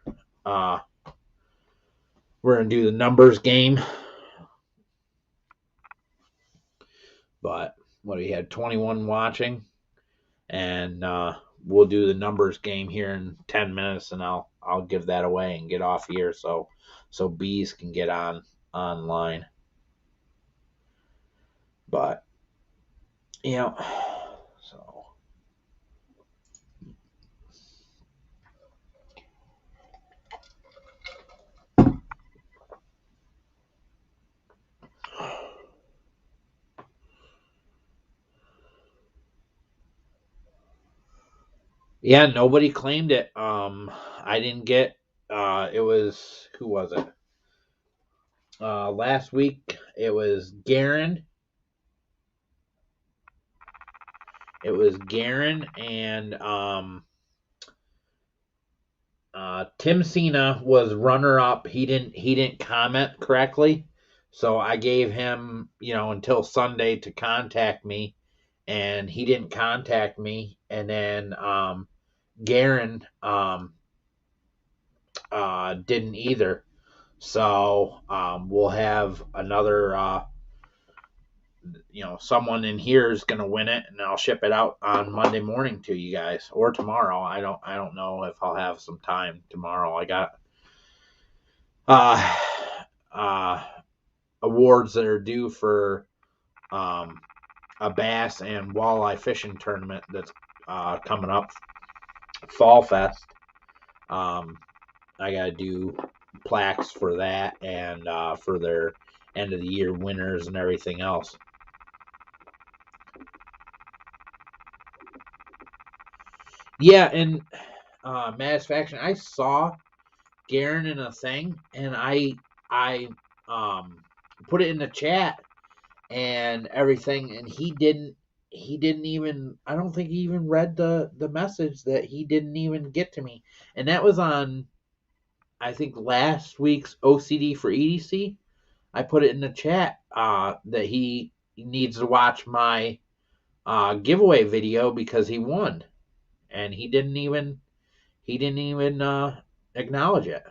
we're gonna do the numbers game. But what he had 21 watching, and we'll do the numbers game here in 10 minutes, and I'll give that away and get off here so bees can get online. But so yeah, nobody claimed it. I didn't get. It was, who was it? Last week it was Garen. It was Garen and Tim Cena was runner up. He didn't comment correctly, so I gave him until Sunday to contact me, and he didn't contact me. And then Garen didn't either. So we'll have another. Someone in here is going to win it, and I'll ship it out on Monday morning to you guys, or tomorrow. I don't know if I'll have some time tomorrow. I got uh awards that are due for a bass and walleye fishing tournament that's coming up, Fall Fest. I gotta do plaques for that, and for their end of the year winners and everything else. Yeah, and Satisfaction, I saw Garen in a thing, and I put it in the chat and everything, and he didn't even, I don't think he even read the message, that he didn't even get to me. And that was on, I think, last week's OCD for EDC. I put it in the chat that he needs to watch my giveaway video because he won, and he didn't even acknowledge it.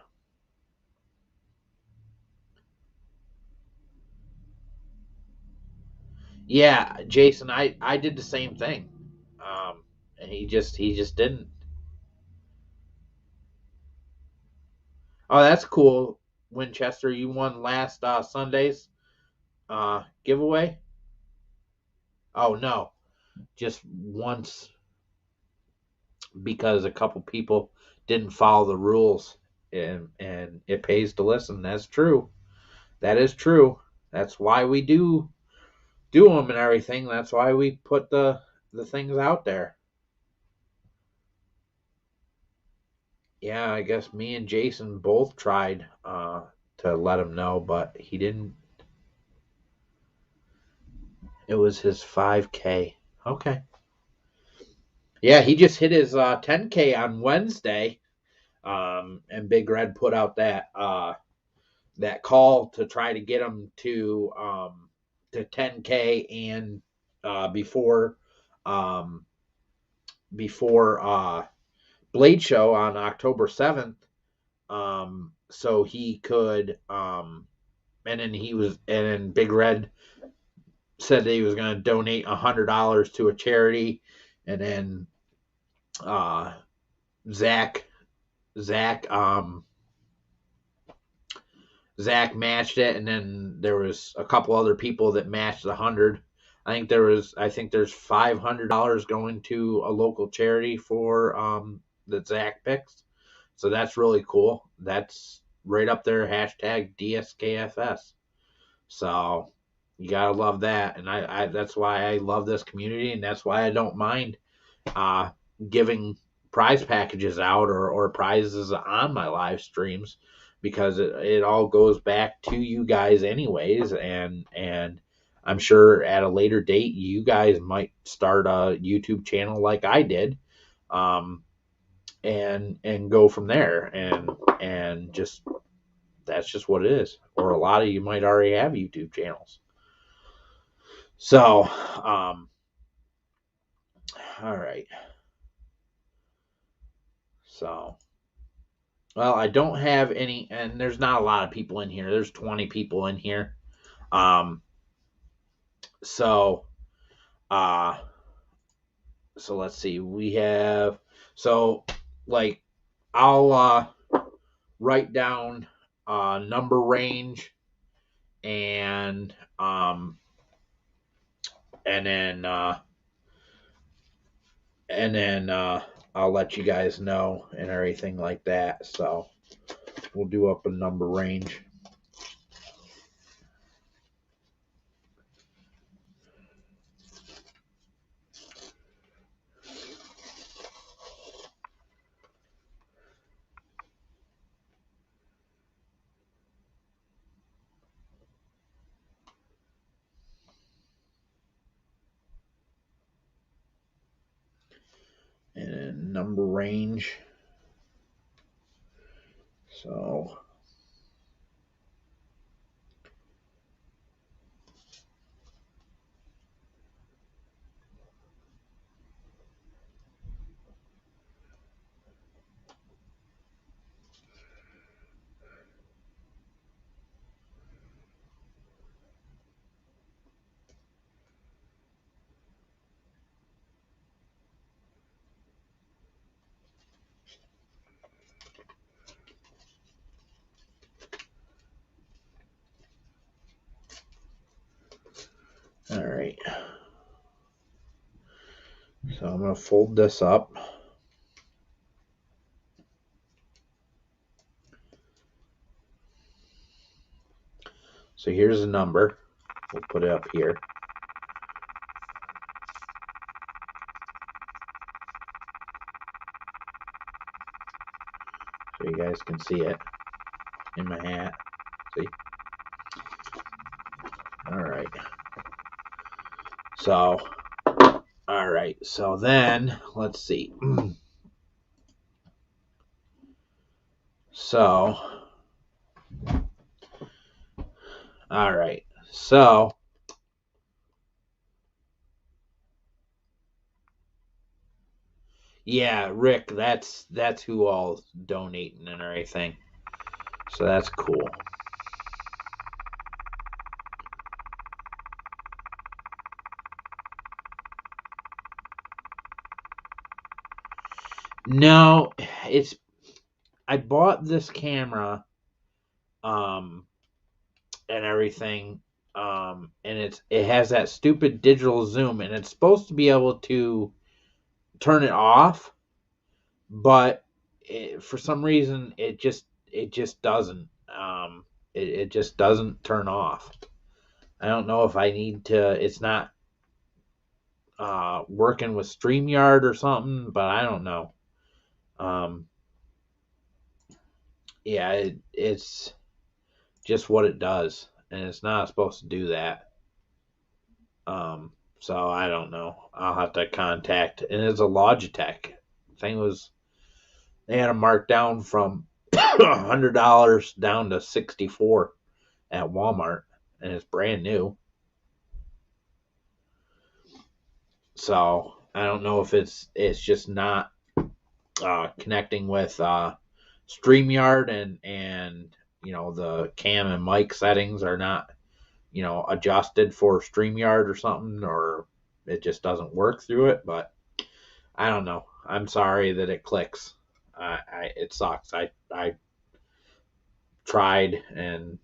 Yeah, Jason, I did the same thing, and he just didn't. Oh, that's cool, Winchester. You won last Sunday's giveaway. Oh no, just once, because a couple people didn't follow the rules, and it pays to listen. That's true. That is true. That's why we do them and everything. That's why we put the things out there. Yeah, I guess me and Jason both tried to let him know, but he didn't. It was his 5K. Okay. Yeah, he just hit his 10K on Wednesday, and Big Red put out that call to try to get him to 10K, and before Blade Show on October 7th, so he could, and then Big Red said that he was going to donate $100 to a charity, and then Zach matched it, and then there was a couple other people that matched the 100. I think there's $500 going to a local charity for that Zach picks. So that's really cool. That's right up there, hashtag DSKFS. So you gotta love that, and I that's why I love this community, and that's why I don't mind giving prize packages out, or prizes on my live streams, because it all goes back to you guys anyways, and I'm sure at a later date you guys might start a YouTube channel like I did, and go from there, and just, that's just what it is. Or a lot of you might already have YouTube channels. So all right. So Well, I don't have any, and there's not a lot of people in here. There's 20 people in here. Um, so, uh, so let's see. We have, so like, I'll write down number range and and then uh, and then I'll let you guys know and everything like that. So we'll do up a number range. And then number range. So all right. So I'm going to fold this up. So here's a number. We'll put it up here. So you guys can see it in my hat. See? All right. So, all right. So then, let's see. So, all right. So, yeah, Rick, that's who all donating and everything. So that's cool. No, it's I bought this camera and everything and it has that stupid digital zoom and it's supposed to be able to turn it off, but for some reason it just doesn't it just doesn't turn off. I don't know if I need to, it's not working with StreamYard or something, but I don't know. um yeah, it's just what it does, and it's not supposed to do that. So I don't know. I'll have to contact, and it's a Logitech thing. Was they had a markdown from $100 down to 64 at Walmart, and it's brand new. So I don't know if it's just not connecting with StreamYard, and the cam and mic settings are not adjusted for StreamYard or something, or it just doesn't work through it. But I don't know. I'm sorry that it clicks. It sucks. I tried, and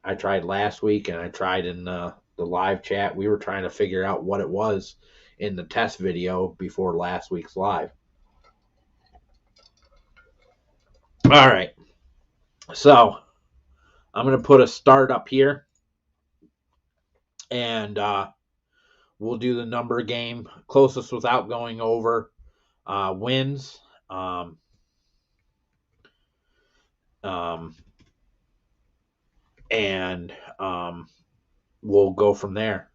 I tried last week, and I tried in the live chat. We were trying to figure out what it was in the test video before last week's live. All right. So I'm going to put a start up here, and we'll do the number game. Closest without going over wins. Um, and we'll go from there.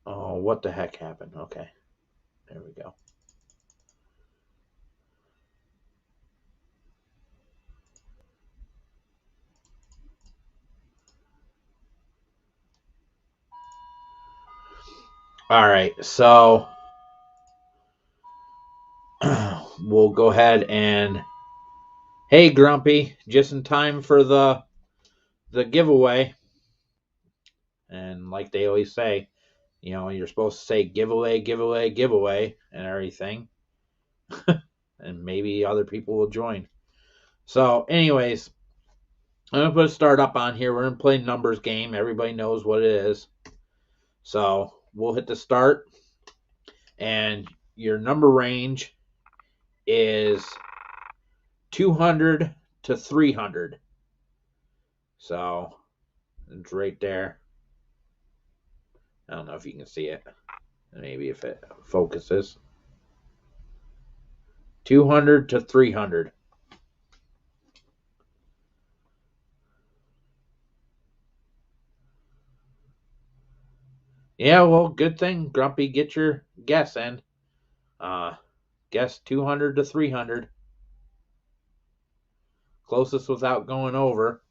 Oh, what the heck happened? Okay, there we go. All right, so we'll go ahead and hey, Grumpy, just in time for the giveaway. And like they always say, you're supposed to say giveaway, giveaway, giveaway, and everything, and maybe other people will join. So, anyways, I'm gonna put a start up on here. We're gonna play numbers game. Everybody knows what it is. So we'll hit the start, and your number range is 200 to 300. So it's right there. I don't know if you can see it. Maybe if it focuses. 200 to 300. Yeah, well, good thing, Grumpy. Get your guess in. Guess 200 to 300. Closest without going over.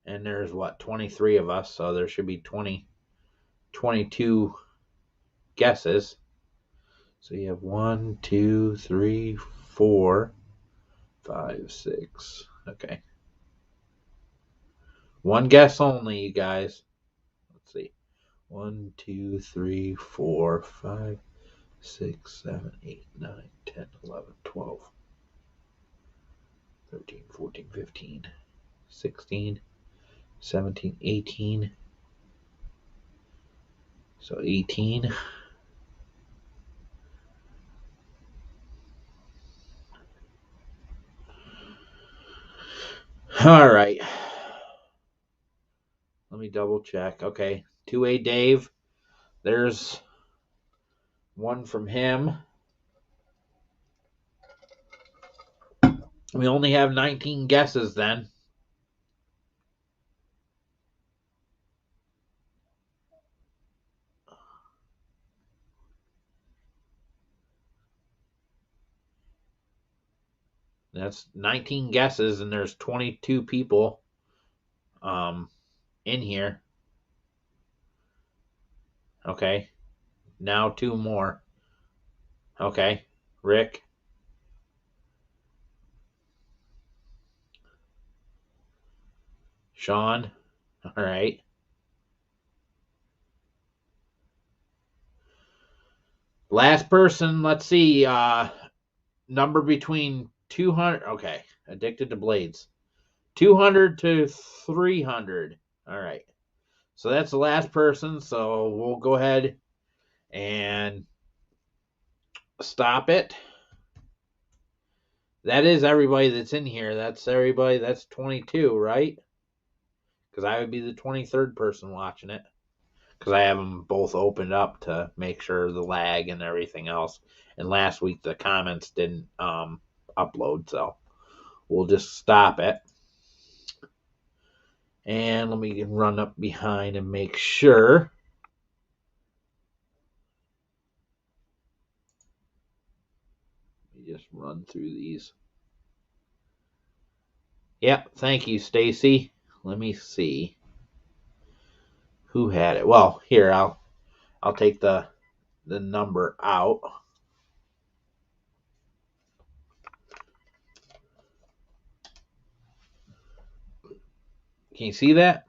And there's what, 23 of us, so there should be 22 guesses. So you have 1, 2, 3, 4, 5, 6. Okay. One guess only, you guys. Let's see. 1, 2, 3, 4, 5, 6, 7, 8, 9, 10, 11, 12, 13, 14, 15, 16, 17, 18. So 18. All right. Let me double check. Okay. 2A Dave. There's one from him. We only have 19 guesses then. That's 19 guesses, and there's 22 people in here. Okay. Now two more. Okay. Rick. Sean. All right. Last person. Let's see. Number between 200. Okay. Addicted to blades. 200 to 300. All right. So that's the last person. So we'll go ahead and stop it. That is everybody that's in here. That's everybody. That's 22, right? Because I would be the 23rd person watching it. Because I have them both opened up to make sure the lag and everything else. And last week the comments didn't upload, so we'll just stop it. And let me run up behind and make sure. Let me just run through these. Yep, thank you, Stacy. Let me see who had it. Well, here I'll take the number out. Can you see that?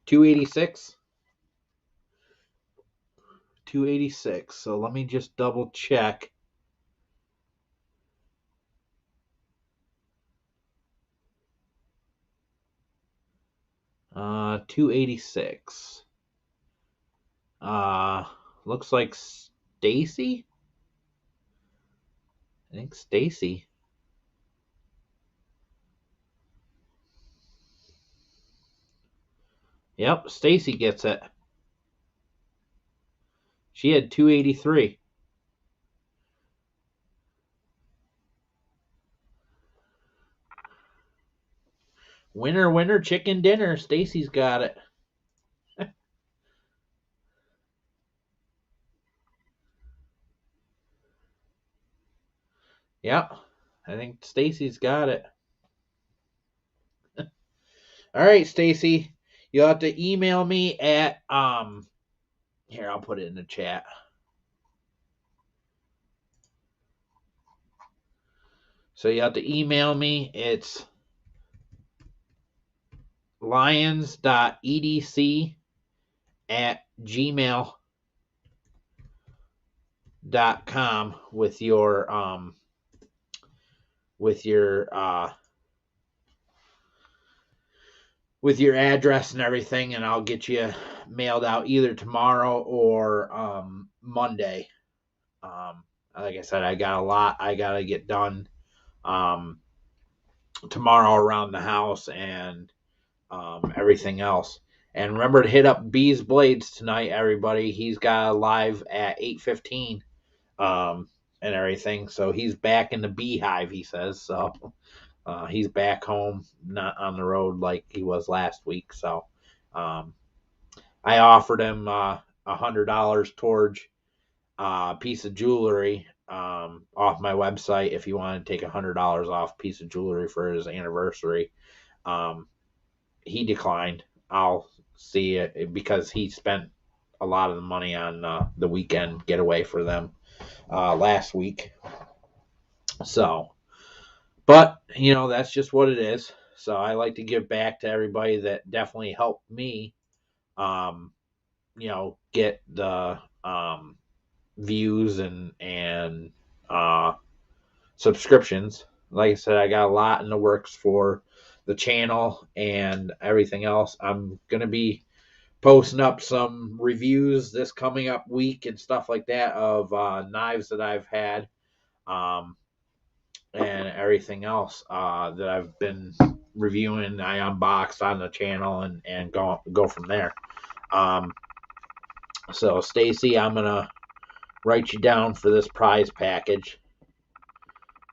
286. 286. So let me just double check. Uh, 286. Looks like Stacy. I think Stacy. Yep, Stacy gets it. She had 283. Winner, winner, chicken dinner. Stacy's got it. Yep. I think Stacy's got it. All right, Stacy. You'll have to email me at here, I'll put it in the chat. So you have to email me. It's lions.edc@gmail.com with your with your address and everything, and I'll get you mailed out either tomorrow or Monday. Like I said, I got a lot I gotta get done tomorrow around the house and everything else. And remember to hit up B's Blades tonight, everybody. He's got a live at 8:15 and everything. So he's back in the beehive, he says. So he's back home, not on the road like he was last week. So I offered him $100 towards a piece of jewelry off my website if you want to take $100 off a piece of jewelry for his anniversary. He declined. I'll see it because he spent a lot of the money on the weekend getaway for them last week. So, but that's just what it is. So I like to give back to everybody that definitely helped me, get the views and subscriptions. Like I said, I got a lot in the works for the channel and everything else. I'm going to be posting up some reviews this coming up week and stuff like that of knives that I've had and everything else that I've been reviewing. I unboxed on the channel and go from there. So Stacy, I'm going to write you down for this prize package.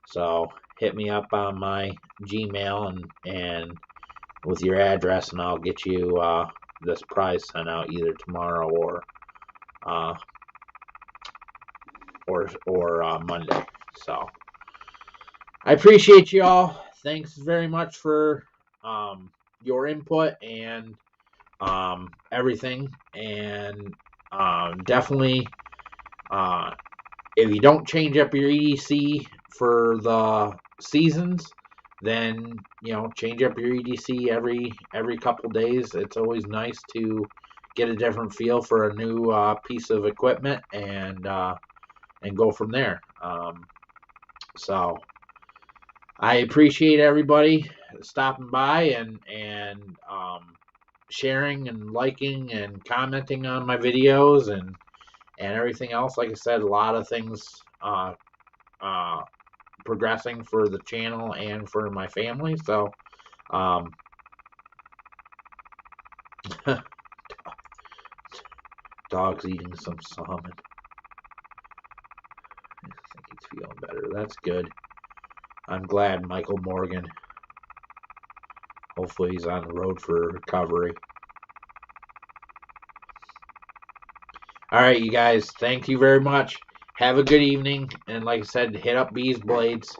So hit me up on my Gmail and with your address, and I'll get you this prize sent out either tomorrow or Monday. So I appreciate you all. Thanks very much for your input and everything. And definitely, if you don't change up your EDC for the seasons, then change up your EDC every couple days. It's always nice to get a different feel for a new piece of equipment and go from there. So I appreciate everybody stopping by and sharing and liking and commenting on my videos and everything else. Like I said, a lot of things progressing for the channel and for my family. So dog's eating some salmon. I think he's feeling better. That's good. I'm glad, Michael Morgan. Hopefully he's on the road for recovery. All right, you guys. Thank you very much. Have a good evening. And like I said, hit up B's Blades.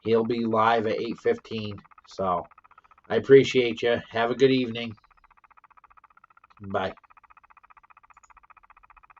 He'll be live at 8:15. So I appreciate you. Have a good evening. Bye.